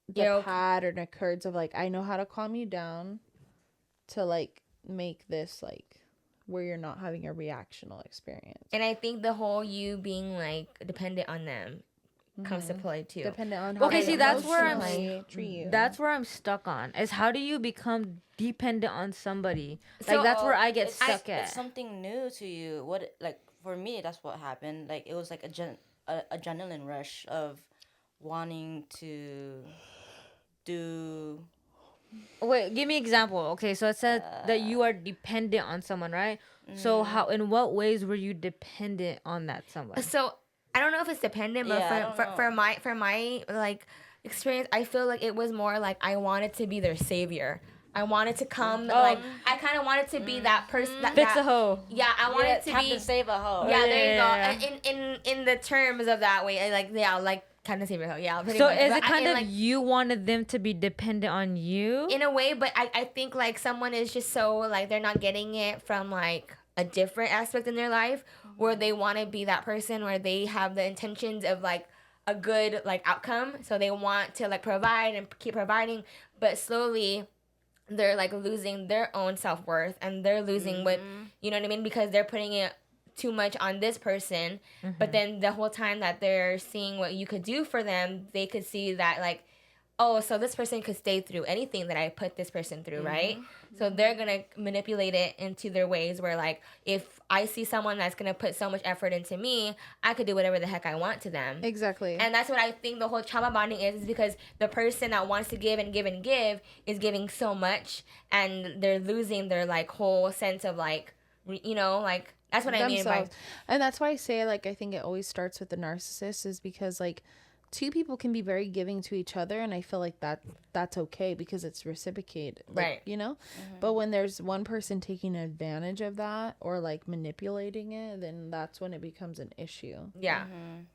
the pattern occurs of like I know how to calm you down to like make this like where you're not having a reactional experience. And I think the whole you being like dependent on them comes to play too. Depending on how Okay, they see, that's where I'm emotionally treat you. that's where I'm stuck on. Is how do you become dependent on somebody? Like So, that's where I get It's- stuck at. It's something new to you. What like for me, that's what happened. Like it was like a adrenaline rush of wanting to do. Wait, give me an example. Okay, so it said that you are dependent on someone, right? So how, in what ways were you dependent on that someone? So I don't know if it's dependent, but Yeah, I don't for my like experience, I feel like it was more like I wanted to be their savior. I wanted to come like I kind of wanted to be that person. Fix a hoe. Yeah, I wanted to be. Captain Save a Hoe. Yeah, there you Yeah. go. In the terms of that way, like kind of savior hoe. Yeah, pretty So much. is But it kind of like, you wanted them to be dependent on you? in a way, but I think like someone is just so like they're not getting it from like a different aspect in their life where they want to be that person where they have the intentions of like a good like outcome, so they want to like provide and keep providing, but slowly they're like losing their own self-worth and they're losing what you know what I mean, because they're putting it too much on this person. But then the whole time that they're seeing what you could do for them, they could see that like, oh, so this person could stay through anything that I put this person through, right? So they're gonna manipulate it into their ways where like if I see someone that's gonna put so much effort into me, I could do whatever the heck I want to them. Exactly. And that's what I think the whole trauma bonding is because the person that wants to give and give and give is giving so much and they're losing their like whole sense of like, you know, like that's what I mean by. And that's why I say like I think it always starts with the narcissist is because like two people can be very giving to each other and I feel like that's okay because it's reciprocated, like, Right. you know. But when there's one person taking advantage of that or like manipulating it, then that's when it becomes an issue, Yeah.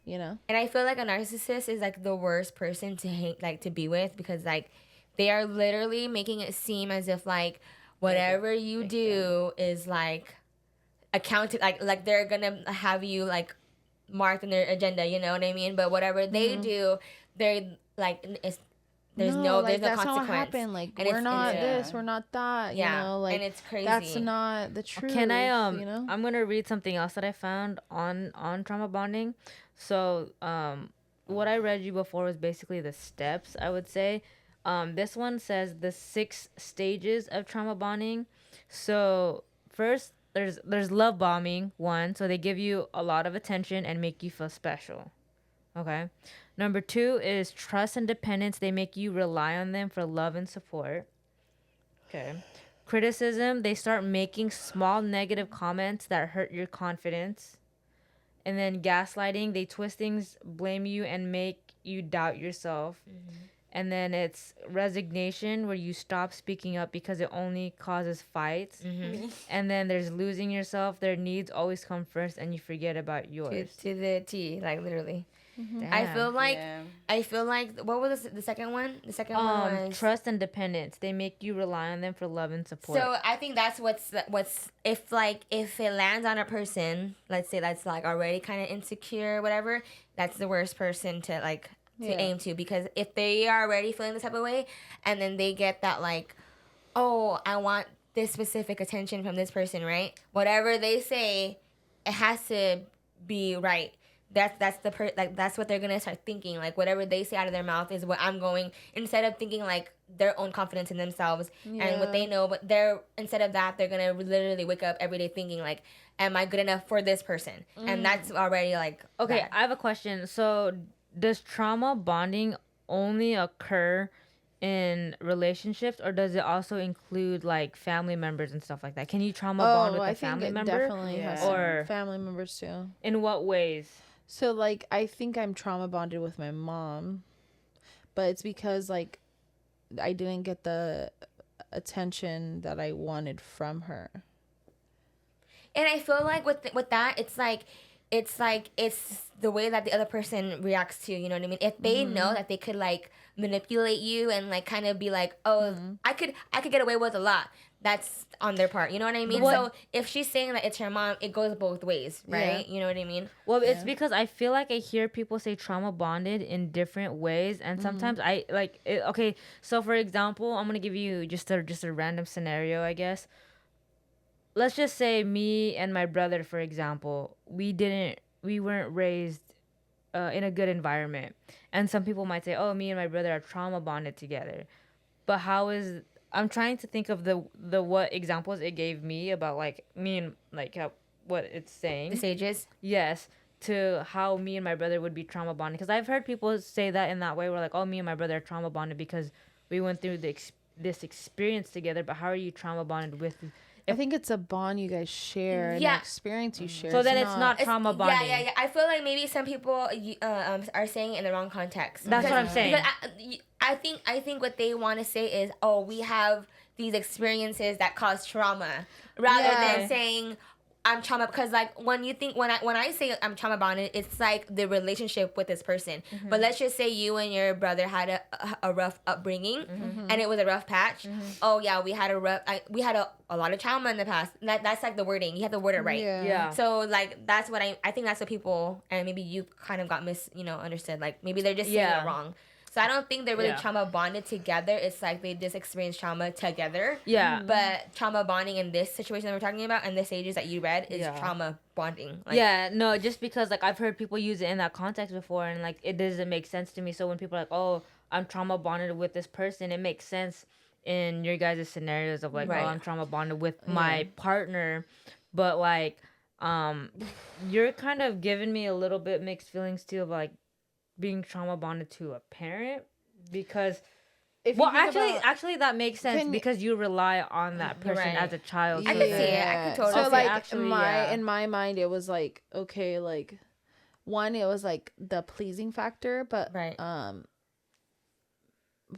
you know. And I feel like a narcissist is like the worst person to hate, like to be with because like they are literally making it seem as if like whatever you do is like accounted, like they're gonna have you like marked in their agenda, you know what I mean? But whatever they do, they're like there's no like, that's consequence. not happen. Like And we're it's- not yeah. this, we're not that. Yeah, You know, like and it's crazy. that's not the truth. Can I You know. I'm gonna read something else that I found on trauma bonding. So what I read you before was basically the steps, I would say. This one says the 6 stages of trauma bonding. So first there's love bombing, one. So they give you a lot of attention and make you feel special. Okay. Number 2 is trust and dependence. They make you rely on them for love and support. Okay. Criticism, they start making small negative comments that hurt your confidence. And then gaslighting, they twist things, blame you, and make you doubt yourself. And then it's resignation, where you stop speaking up because it only causes fights. And then there's losing yourself. Their needs always come first, and you forget about yours. to the T, like literally. Damn. I feel like what was the second one? The second one was trust and dependence. They make you rely on them for love and support. So I think that's what's if it lands on a person, let's say that's like already kind of insecure or whatever, that's the worst person to like to aim to, because if they are already feeling this type of way and then they get that like, oh, I want this specific attention from this person, right? Whatever they say, it has to be right. That's what they're gonna start thinking. Like whatever they say out of their mouth is what I'm going, instead of thinking like their own confidence in themselves and what they know. But instead of that, they're gonna literally wake up every day thinking like, am I good enough for this person? And that's already like Okay, bad. I have a question. So, does trauma bonding only occur in relationships, or does it also include like family members and stuff like that? Can you trauma bond with I a think family it member? definitely has Or- some family members too. In what ways? So like I think I'm trauma bonded with my mom, but it's because like I didn't get the attention that I wanted from her. And I feel like with that, it's the way that the other person reacts to, you know what I mean? If they know that they could like manipulate you and like kind of be like, oh, I could get away with a lot. That's on their part, you know what I mean? So if she's saying that it's her mom, it goes both ways, right? Yeah. You know what I mean? Well, it's because I feel like I hear people say trauma bonded in different ways, and sometimes I like it, okay. So for example, I'm gonna give you just a random scenario, I guess. let's just say me and my brother, for example, we weren't raised in a good environment, and some people might say, oh, me and my brother are trauma bonded together. But how is, I'm trying to think of the what examples it gave me about like me and like how, what it's saying. The stages. Yes, to how me and my brother would be trauma bonded, because I've heard people say that in that way. We're like, oh, me and my brother are trauma bonded because we went through this experience together. But how are you trauma bonded with? I think it's a bond you guys share, and Yeah. an experience you share. So then it's not trauma bonding. Yeah. I feel like maybe some people are saying it in the wrong context. That's what I'm saying. Because I think what they want to say is, oh, we have these experiences that cause trauma, rather than saying I'm trauma, because like when I say I'm trauma bonded, it's like the relationship with this person. Mm-hmm. But let's just say you and your brother had a rough upbringing, Mm-hmm. and it was a rough patch. Oh yeah, we had a lot of trauma in the past. That's like the wording. You have to word it right. Yeah. So like that's what I think that's what people, and maybe you kind of got understood. Like maybe they're just saying it wrong. So I don't think they're really trauma bonded together. It's like they just experienced trauma together. Yeah. But trauma bonding in this situation that we're talking about and the stages that you read is trauma bonding. Like, yeah, no, just because like I've heard people use it in that context before, and like it doesn't make sense to me. So when people are like, oh, I'm trauma bonded with this person, it makes sense in your guys' scenarios of like, oh, I'm trauma bonded with my partner. But like, you're kind of giving me a little bit mixed feelings too of like being trauma bonded to a parent, because actually that makes sense because you rely on that person as a child. I can see it. I can totally So like actually, in my mind it was like, okay, like one, it was like the pleasing factor, but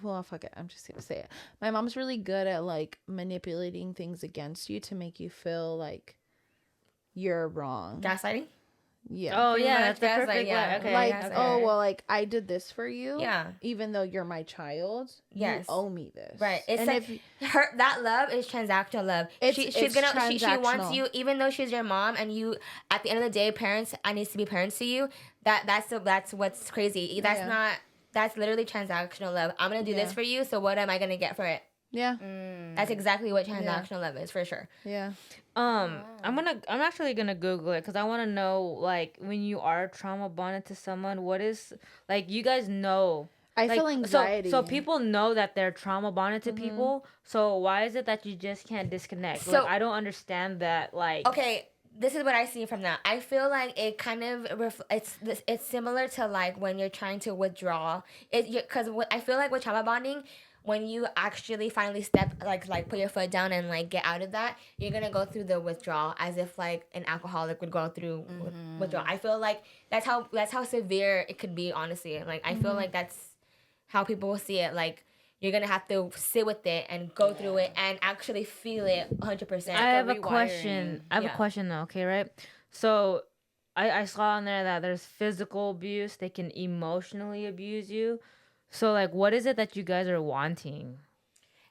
well, fuck it, I'm just gonna say it. My mom's really good at like manipulating things against you to make you feel like you're wrong. gaslighting. Yeah. Oh Pretty yeah, much, that's the that's perfect like, way. Okay. Like, okay. oh well, like I did this for you. Yeah. Even though you're my child, Yes. you owe me this. Right. It's and like that love is transactional love. She's It's gonna she wants transactional. you, even though she's your mom, and you at the end of the day, parents, I needs to be parents to you. That's what's crazy. That's literally transactional love. I'm gonna do this for you, so what am I gonna get for it? Yeah. That's exactly what transactional love is, for sure. Yeah. I'm actually gonna Google it because I want to know, like, when you are trauma bonded to someone, what is, like, you guys know. I Like, feel anxiety. So people know that they're trauma bonded to people. So why is it that you just can't disconnect? So- Like, I don't understand that. Like, Okay, this is what I see from that. I feel like it kind of it's similar to like when you're trying to withdraw. Because I feel like with trauma bonding, when you actually finally step like put your foot down and like get out of that, you're gonna go through the withdrawal as if like an alcoholic would go through withdrawal. I feel like that's how severe it could be, honestly. Like I feel like that's how people will see it. Like you're gonna have to sit with it and go through it and actually feel it 100%. I have a question. I have a question though. Okay, right? So I saw on there that there's physical abuse. They can emotionally abuse you. So like, what is it that you guys are wanting?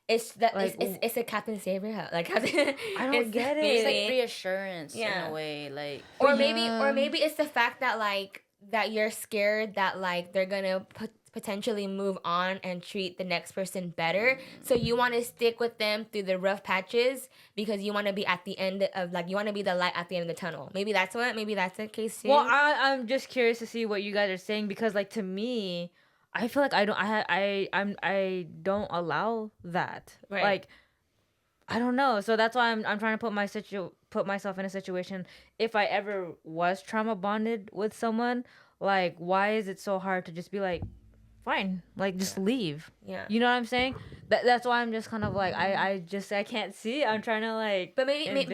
It's that Like, it's a Captain Savior. Like I don't get it. It's like reassurance in Yeah. a way, like or maybe it's the fact that like that you're scared that like they're gonna potentially move on and treat the next person better, so you want to stick with them through the rough patches because you want to be at the end of like you want to be the light at the end of the tunnel. Maybe that's the case too. Well, I'm just curious to see what you guys are saying, because like to me, I feel like I don't allow that. Right. Like, I don't know. So that's why I'm trying to put myself in a situation, if I ever was trauma bonded with someone, like, why is it so hard to just be like, fine, like, just leave? Yeah. You know what I'm saying? That's why I'm just kind of like, I can't see. I'm trying to like. But maybe Okay, maybe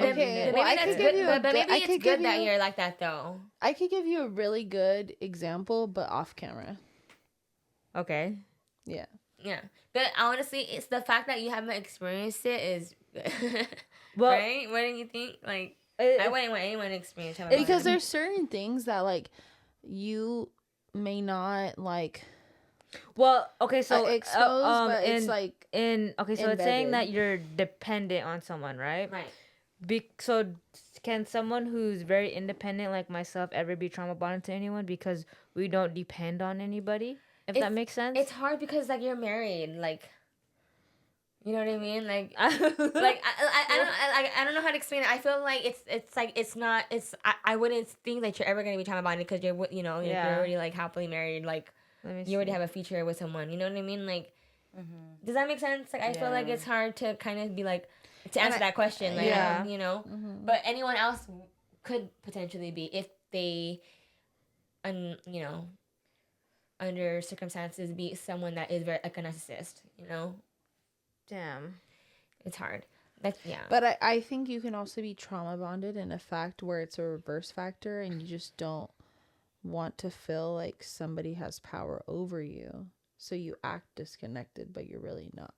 well, I that's could give good. you a But good- maybe I it's could good give that you- you're like that though. I could give you a really good example, but off camera. Okay. Yeah. Yeah, but honestly, it's the fact that you haven't experienced it is, Well, right? What do you think? Like, it- I wouldn't want anyone to experience trauma Because bonding. there's certain things that like you may not like Well, okay, so expose, but it's like it's saying that embedded. you're dependent on someone, right? Right. So can someone who's very independent like myself ever be trauma bonded to anyone because we don't depend on anybody? If that makes sense. It's hard because like you're married, like You know what I mean? Like I don't know how to explain it. I feel like I wouldn't think that you're ever gonna be trauma bonded because you're you're already like happily married. Like you already have a future with someone. You know what I mean? Like, does that make sense? Like I feel like it's hard to kind of be like to answer that question. Like you know, but anyone else could potentially be if they, you know, under circumstances be someone that is very like a narcissist. You know. Damn. It's hard. That's But I think you can also be trauma bonded in a fact where it's a reverse factor and you just don't want to feel like somebody has power over you. So you act disconnected, but you're really not.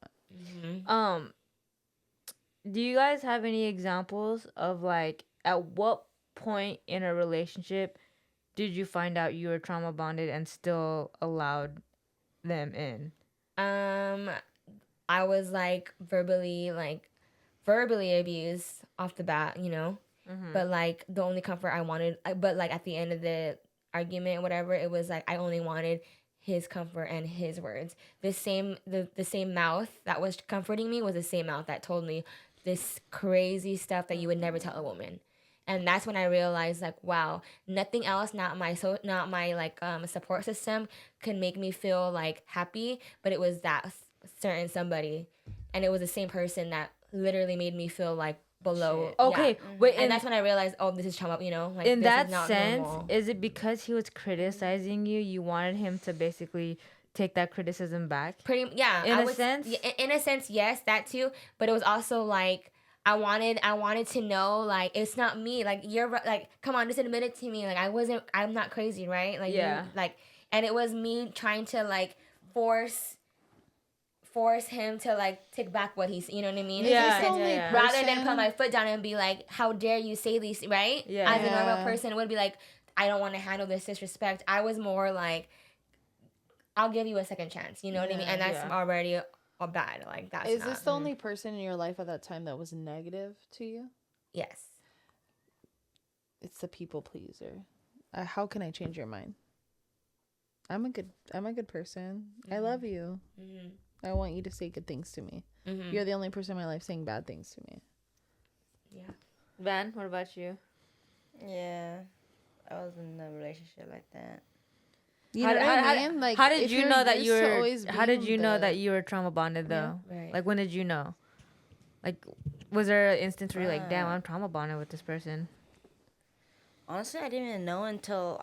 Do you guys have any examples of like at what point in a relationship did you find out you were trauma bonded and still allowed them in? I was like verbally abused off the bat, you know. But like the only comfort I wanted, but like at the end of the argument, whatever, it was like I only wanted his comfort and his words. The same mouth that was comforting me was the same mouth that told me this crazy stuff that you would never tell a woman. And that's when I realized, like, wow, nothing else, not my like support system, could make me feel like happy. But it was that certain somebody, and it was the same person that literally made me feel like below. Okay, wait, and that's when I realized, oh, this is trauma. You know, like in this that is not sense, normal. is it because he was criticizing you? You wanted him to basically take that criticism back? In a sense, yes, that too. But it was also like, I wanted to know, like, it's not me. Like, you're like, come on, just admit it to me. Like, I'm not crazy, right? Like, and it was me trying to like force him to like take back what he's, you know what I mean? Rather than put my foot down and be like, how dare you say these, right? As a normal person, it would be like, I don't want to handle this disrespect. I was more like, I'll give you a second chance. You know what I mean? And that's already bad. Like, that's Is this the only person in your life at that time that was negative to you? Yes. It's the people pleaser. How can I change your mind? I'm a good person. I love you. I want you to say good things to me. You're the only person in my life saying bad things to me. Yeah. Van, what about you? Yeah, I was in a relationship like that. You know what I mean? Like, how did you know that you were? How did you know the- that you were trauma bonded though? Yeah, right. Like, when did you know? Like, was there an instance where you're like, damn, I'm trauma bonded with this person? Honestly, I didn't even know until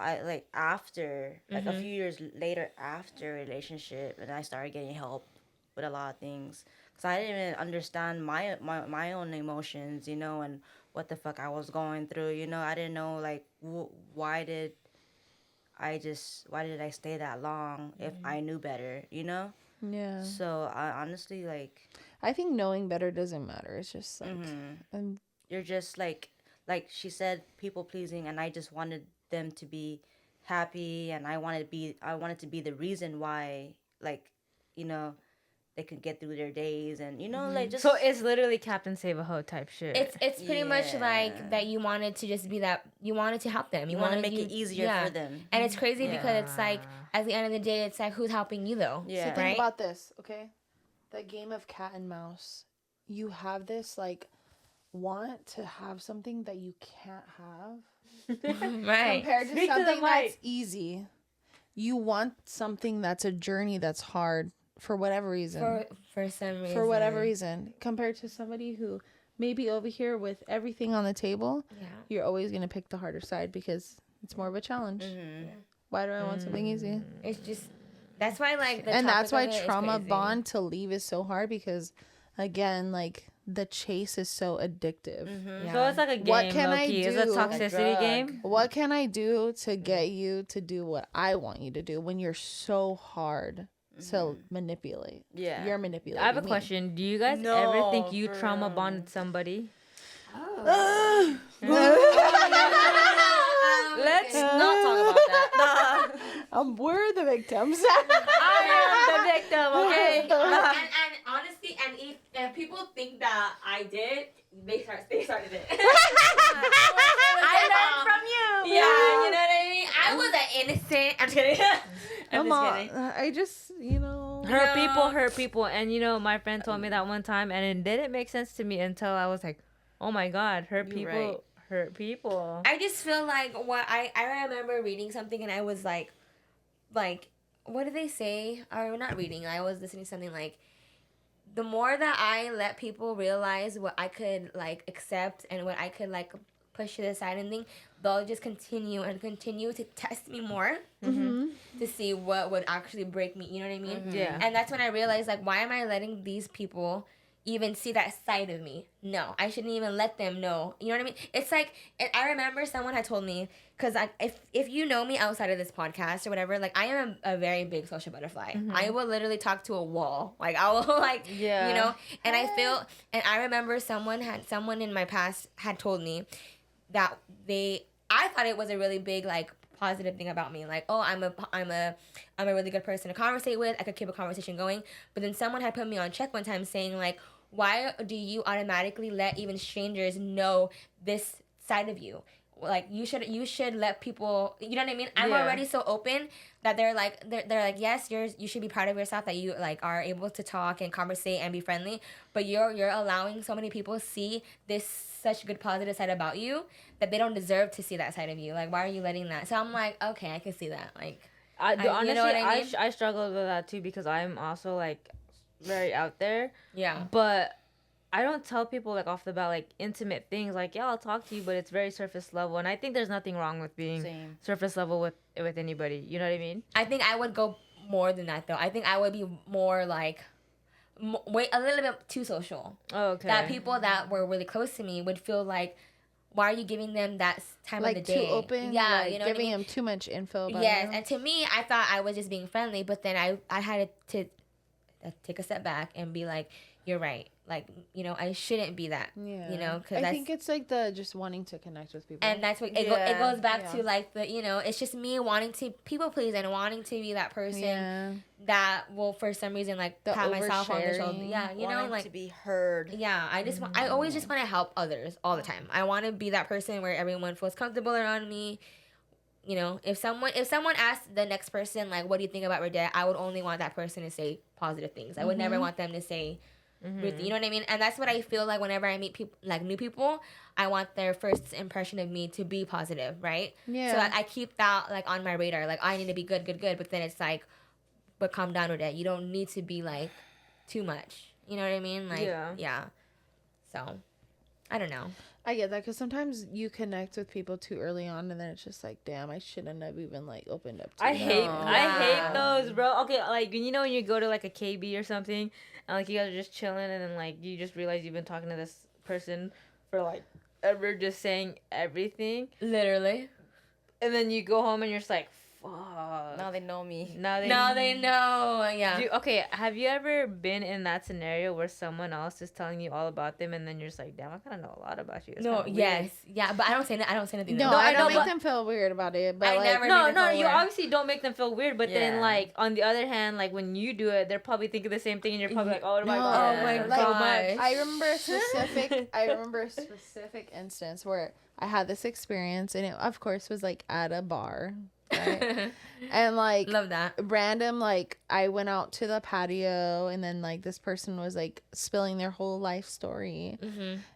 after, like a few years later after relationship, and I started getting help with a lot of things. Cause I didn't even understand my own emotions, you know, and what the fuck I was going through, you know. I didn't know like why did I stay that long if I knew better, you know? Yeah. So I honestly I think knowing better doesn't matter. It's just like you're just like she said, people pleasing, and I just wanted them to be happy, and I wanted to be the reason why, like, you know, they could get through their days, and you know, like, just So it's literally Captain Save a Hoe type shit. It's pretty much like that. You wanted to just be that. You wanted to help them. you want to make it easier for them. And it's crazy because it's like, at the end of the day, it's like, who's helping you though? Yeah. So think about this, okay? The game of cat and mouse. You have this like want to have something that you can't have Right. compared to Speak to the something that's mic. easy. You want something that's a journey that's hard for whatever reason. For some reason. For whatever reason, compared to somebody who maybe over here with everything on the table, you're always going to pick the harder side because it's more of a challenge. Why do I want something easy? It's just, that's why like, And that's why trauma bond to leave is so hard because, again, like, the chase is so addictive. So it's like a game. What can I low-key. do? It's a toxicity game. What can I do to get you to do what I want you to do when you're so hard to manipulate? Yeah. You're manipulating. I have a me. question. Do you guys ever think you trauma bonded somebody? Let's not talk about that. We're the victims. I am the victim, okay? and honestly, and if people think that I did, they started it. I learned from you. Yeah, you know what I mean? I was an innocent. I'm just kidding. I'm just kidding. I just, you know. hurt people. And you know, my friend told me that one time, and it didn't make sense to me until I was like, oh my god, hurt You're people right. hurt people. I just feel like what I remember reading something and I was like what did they say? Or not reading. I was listening to something like the more that I let people realize what I could like accept and what I could like push to the side and thing, they'll just continue and continue to test me more to see what would actually break me. You know what I mean? Yeah. And that's when I realized like, why am I letting these people even see that side of me? No, I shouldn't even let them know. You know what I mean? It's like, and I remember someone had told me, because if you know me outside of this podcast or whatever, like I am a very big social butterfly. I will literally talk to a wall. Like I will like, you know, and I feel, and I remember someone in my past had told me that I thought it was a really big like positive thing about me, like, oh, I'm a really good person to conversate with. I could keep a conversation going. But then someone had put me on check one time saying like, why do you automatically let even strangers know this side of you? Like you should let people, you know what I mean? I'm already so open that they're like yes, you should be proud of yourself that you like are able to talk and conversate and be friendly, but you're allowing so many people see this such good positive side about you that they don't deserve to see that side of you. Like why are you letting that? So I'm like, okay, I can see that. Like Honestly, you know what I mean? I struggle with that too because I'm also like very out there. Yeah. But I don't tell people like off the bat like intimate things like, yeah, I'll talk to you, but it's very surface level, and I think there's nothing wrong with being Same. surface level with anybody. You know what I mean? I think I would go more than that though. I think I would be more like wait a little bit too social. Oh, okay. That people that were really close to me would feel like, why are you giving them that time Like of the day? too open. Yeah, Like you know giving what I mean? them too much info. About Yes, them. and to me, I thought I was just being friendly, but then I had to take a step back and be like, you're right. Like, you know, I shouldn't be that. Yeah. You know, because I think it's like the just wanting to connect with people. and that's what it goes back to, like, the, you know, it's just me wanting to people please and wanting to be that person that will for some reason like The pat myself on the shoulder. oversharing. Yeah, you know, Wanting like to be heard. yeah, I just I always just want to help others all the time. I want to be that person where everyone feels comfortable around me. You know, if someone asks the next person like, what do you think about Redette, I would only want that person to say positive things. I would never want them to say you know what I mean? And that's what I feel like whenever I meet people, like new people, I want their first impression of me to be positive, right? Yeah. So I keep that like on my radar. Like I need to be good. But then it's like, but calm down with it. You don't need to be like too much. You know what I mean? Like yeah. So I don't know. I get that because sometimes you connect with people too early on, and then it's just like, damn, I shouldn't have even like opened up to I you. hate those, bro. Okay, like you know when you go to like a KB or something, and like you guys are just chilling, and then like you just realize you've been talking to this person for like ever, just saying everything, Literally. and then you go home and you're just like, fuck. Now they know me. Now they know. Yeah. Okay, have you ever been in that scenario where someone else is telling you all about them, and then you're just like, damn, I kind of know a lot about you. It's No. kinda weird. Yes. Yeah. But I don't say nothing. No, No, I I don't know, make but- them feel weird about it. But I like, never- No, made them feel you weird. obviously don't make them feel weird, but then Yeah. like on the other hand, like when you do it, they're probably thinking the same thing, and you're probably like, oh my No, god, oh my that's like, so much. I remember a specific instance where I had this experience, and it of course was like at a bar, right? And like Love that. random, like I went out to the patio, and then like this person was like spilling their whole life story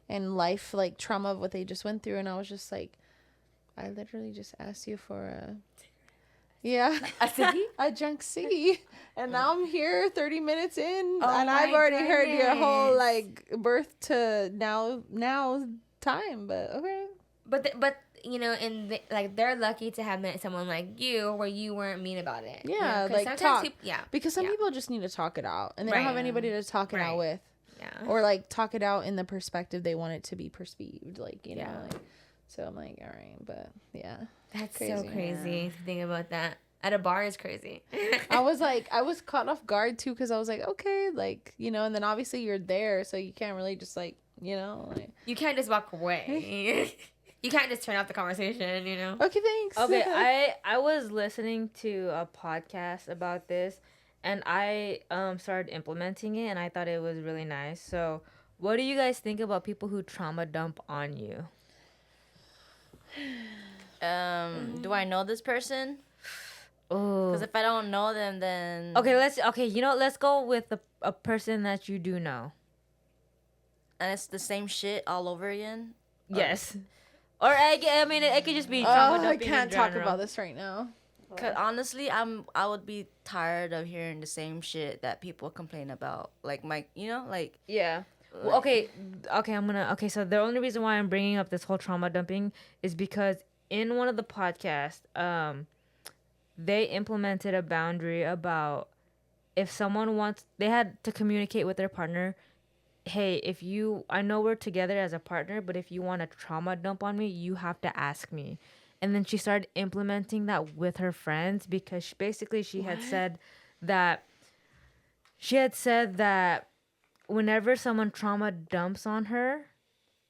and life like trauma of what they just went through, and I was just like, I literally just asked you for a A ciggy? a junk C, and now I'm here 30 minutes in, Oh and I've my already heard your whole goodness. like birth to now time, but okay. But you know, like they're lucky to have met someone like you where you weren't mean about it. Yeah, You know, 'cause like, sometimes talk. people, Because some Yeah. people just need to talk it out, and they don't have Right. anybody to talk it out Right. with, yeah. or like talk it out in the perspective they want it to be perceived, like you know. Yeah. Like, so I'm like, all right, but yeah, That's crazy. so crazy to think about that. At a bar is crazy. I was caught off guard too, because I was like, okay, like you know, and then obviously you're there, so you can't really just like you know, like You can't just walk away. You can't just turn off the conversation, you know? okay, thanks. Okay, I was listening to a podcast about this, and I started implementing it, and I thought it was really nice. So, what do you guys think about people who trauma dump on you? Do I know this person? Oh. Because if I don't know them, then Okay, let's go with a person that you do know. and it's the same shit all over again. Yes. Or I mean, it could just be trauma I dumping can't in talk general. about this right now. Cause honestly, I would be tired of hearing the same shit that people complain about. Like Yeah. Well, like- okay. So the only reason why I'm bringing up this whole trauma dumping is because in one of the podcasts, they implemented a boundary about if someone wants, they had to communicate with their partner. Hey, I know we're together as a partner, but if you want to trauma dump on me, you have to ask me. And then she started implementing that with her friends because she had said that whenever someone trauma dumps on her,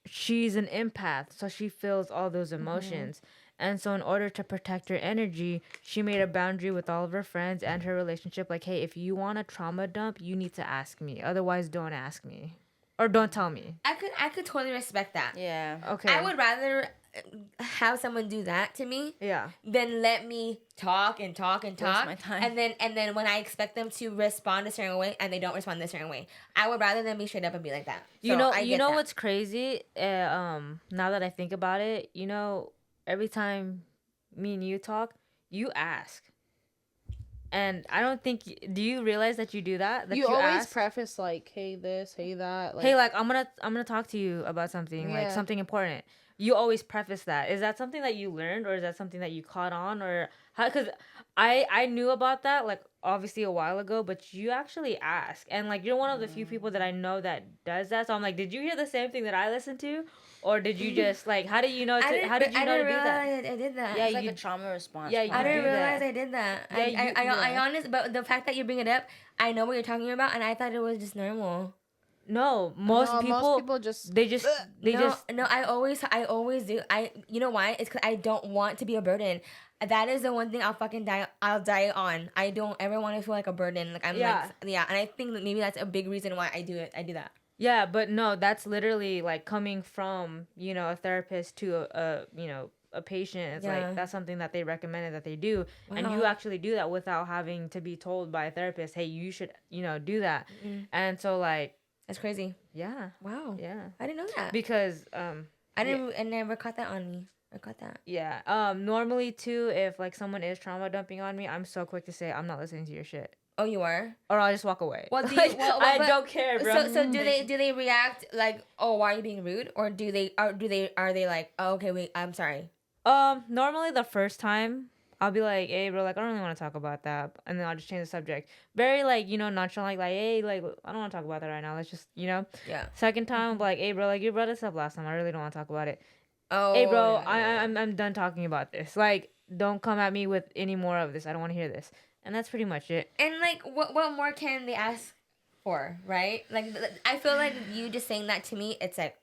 she's an empath, so she feels all those emotions. And so in order to protect her energy, she made a boundary with all of her friends and her relationship, like, hey, if you want a trauma dump, you need to ask me. Otherwise, don't ask me. Or don't tell me. I could totally respect that. yeah. Okay. I would rather have someone do that to me Yeah. than let me talk and talk and talk, my time. and then when I expect them to respond a certain way and they don't respond a certain way, I would rather them be straight up and be like that. You So know, I you get know that. what's crazy? Now that I think about it, every time me and you talk, you ask. And I don't think do you realize that you do that? That You always ask? preface like, "Hey, this, hey, that." Like, Hey, like I'm gonna talk to you about something, like Yeah. something important. You always preface that. Is that something that you learned, or is that something that you caught on, or how? Because I knew about that, like obviously a while ago, but you actually ask, and like you're one of the few people that I know that does that. So I'm like, did you hear the same thing that I listened to, or did you just like how did you know? How did you know to do that? I did that. Yeah, It's like you- a trauma response. yeah, you I didn't do realize that. I did that. Yeah, I honest, but the fact that you bring it up, I know what you're talking about, and I thought it was just normal. No, most no, people most people just they just No, I always do. You know why? It's because I don't want to be a burden. That is the one thing I'll die on. I don't ever want to feel like a burden. Like I'm Yeah. and I think that maybe that's a big reason why I do it. I do that. Yeah, but no, that's literally like coming from, a therapist to a patient. It's Yeah. like that's something that they recommended that they do. And you Wow. actually do that without having to be told by a therapist, hey, you should, do that. And so like, That's crazy. yeah. Wow. Yeah. I didn't know that. Because I never caught that on me. I caught that. yeah. Normally too, if like someone is trauma dumping on me, I'm so quick to say I'm not listening to your shit. Oh, you are? Or I'll just walk away. Well, do you, Like, well, I but- don't care, bro. So do they react like, oh, why are you being rude, or are they like, oh, okay, wait, I'm sorry. Normally the first time I'll be like, hey, bro, like I don't really want to talk about that, and then I'll just change the subject. Very like nonchalant, like hey, like I don't want to talk about that right now. Let's just Yeah. Second time, I'm like, hey, bro, like you brought this up last time. I really don't want to talk about it. Oh. Hey, bro, yeah. I'm done talking about this. Like, don't come at me with any more of this. I don't want to hear this. And that's pretty much it. And like, what more can they ask for, right? Like, I feel like you just saying that to me, it's like,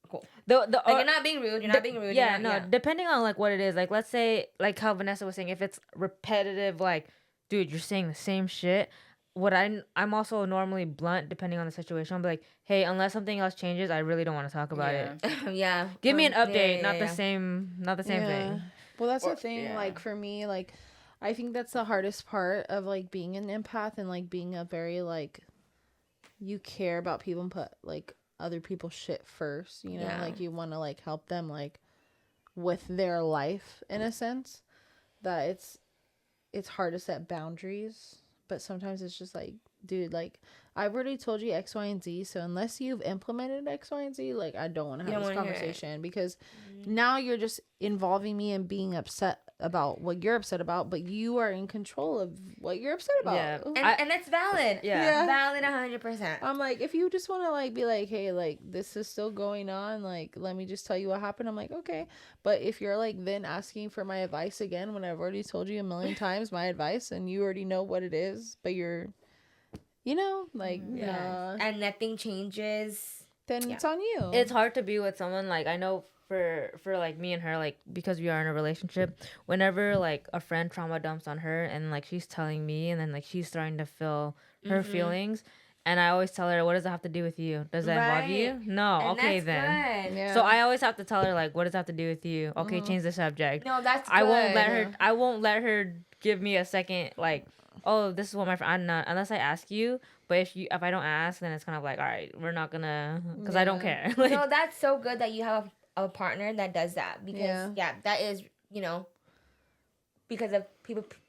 cool. Like You're not being rude. You're not being rude. Yeah, you're not, no. Depending on like what it is, like let's say like how Vanessa was saying, if it's repetitive, like, dude, you're saying the same shit. I'm also normally blunt depending on the situation. I'll be like, hey, unless something else changes, I really don't want to talk about it. yeah. Give me an Yeah, update, yeah, not yeah. the same thing. Well, that's Or- the thing. yeah. Like for me, like I think that's the hardest part of like being an empath and like being a very like you care about people and put like other people's shit first. Yeah. Like you want to like help them like with their life in a sense. That it's hard to set boundaries, but sometimes it's just like, dude, like I've already told you X, Y, and Z, so unless you've implemented X, Y, and Z, like I don't want to You have don't this wanna hear it. conversation because now you're just involving me in being upset about what you're upset about, but you are in control of what you're upset about. Yeah. And that's valid. Yeah. Valid 100%. I'm like, if you just want to like be like, hey, like this is still going on, like let me just tell you what happened. I'm like, okay. But if you're like then asking for my advice again when I've already told you a million times my advice and you already know what it is, but you're, like, nah, And nothing changes. then it's on you. It's hard to be with someone like I know for like me and her, like because we are in a relationship, whenever like a friend trauma dumps on her and like she's telling me and then like she's starting to feel her feelings, And I always tell her, what does it have to do with you? Does that involve you? Right. No. And Okay, that's then. good. Yeah. So I always have to tell her, like, what does it have to do with you? Okay, change the subject. No, that's good. I won't let her. I won't let her give me a second. Like, oh, this is what my friend. I'm not unless I ask you. But if I don't ask, then it's kind of like, all right, we're not gonna, because I don't care. Like, No, that's so good that you have a partner that does that because that is because of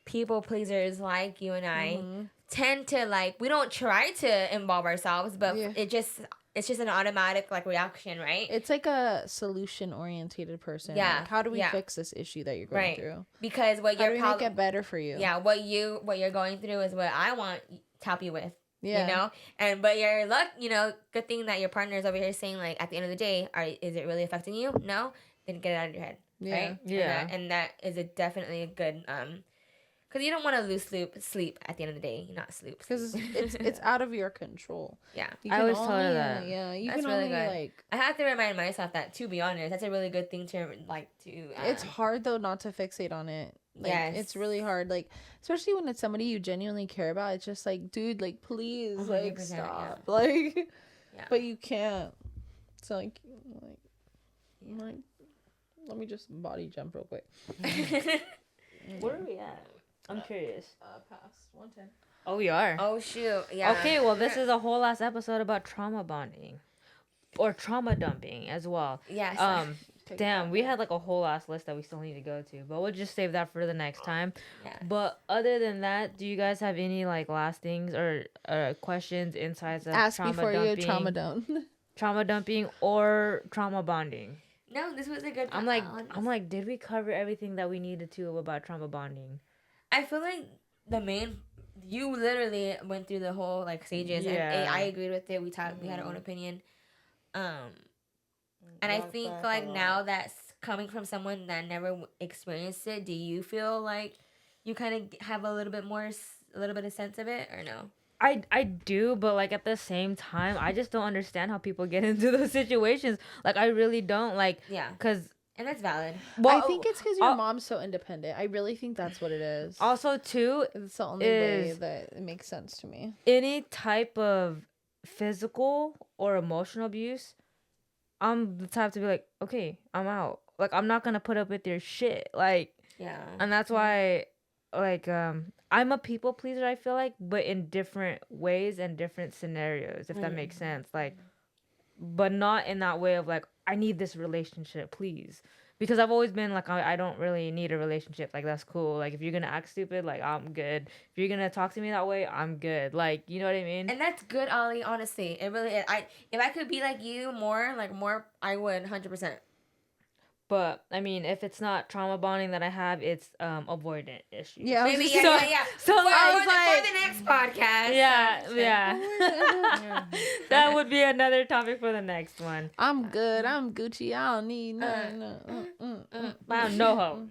people pleasers like you and I tend to like we don't try to involve ourselves, but it's just an automatic like reaction, right? It's like a solution oriented person. Yeah. Like, how do we fix this issue that you're going through? Because what How you're do we make it better for you? Yeah, what you're going through is what I want to help you with. Yeah. You know? But good thing that your partner is over here saying like at the end of the day, is it really affecting you? No? Then get it out of your head. Yeah. Right? Yeah. And that is definitely a good because you don't want to lose sleep at the end of the day. You're not sleep. Because it's out of your control. Yeah. You I can always tell her only, that. Yeah, you That's can really only good. like. I have to remind myself that, to be honest. That's a really good thing to like to. It's hard though not to fixate on it. Like, Yes. it's really hard. Like, especially when it's somebody you genuinely care about. It's just like, dude, like, please, like, 100%, stop. Like, Yeah. but you can't. So like, let me just body jump real quick. where are we at? I'm curious. Pass 110. Oh, we are. Oh shoot! Yeah. Okay, well, this is a whole last episode about trauma bonding, or trauma dumping as well. Yes. Damn, we had like a whole ass list that we still need to go to, but we'll just save that for the next time. Yeah. But other than that, do you guys have any like last things or questions, insights of Ask trauma before dumping, you trauma down. trauma dumping or trauma bonding? No, this was a good. I'm like, did we cover everything that we needed to about trauma bonding? I feel like you literally went through the whole like stages, Yeah. and I agreed with it. We talked. We had our own opinion. And I think like now that's coming from someone that never experienced it. Do you feel like you kind of have a little bit of sense of it, or no? I do, but like at the same time, I just don't understand how people get into those situations. Like I really don't like. Yeah. Cause And that's valid. well, I think it's because your mom's so independent. I really think that's what it is. also too, It's the only way that it makes sense to me. any type of physical or emotional abuse, I'm the type to be like, okay, I'm out. Like I'm not gonna put up with your shit. Like, Yeah. and that's why, like, I'm a people pleaser. I feel like, but in different ways and different scenarios, if that makes sense. Like, but not in that way of like, I need this relationship, please. Because I've always been like, I don't really need a relationship. Like, that's cool. Like, if you're going to act stupid, like, I'm good. If you're going to talk to me that way, I'm good. Like, you know what I mean? And that's good, Ollie. Honestly, it really is. If I could be like you more, I would 100%. But, I mean, if it's not trauma bonding that I have, it's avoidant issues. Yeah. Maybe, So- yeah. So, For like, the next podcast. yeah. That would be another topic for the next one. I'm good. I'm Gucci. I don't need nothing. Wow, no ho.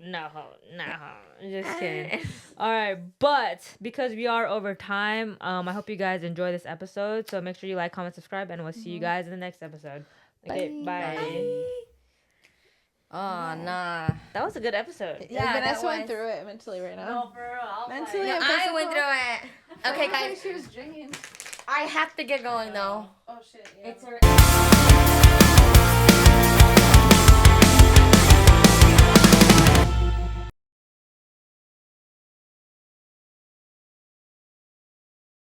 Just kidding. All right, but because we are over time, I hope you guys enjoy this episode. So make sure you like, comment, subscribe, and we'll see you guys in the next episode. Okay, bye. Oh, nah. That was a good episode. Yeah, Vanessa went through it mentally right now. for real. Mentally, No, and I went physical. through it. Okay, guys. She was drinking. I have to get going though. Oh shit. Yeah. It's a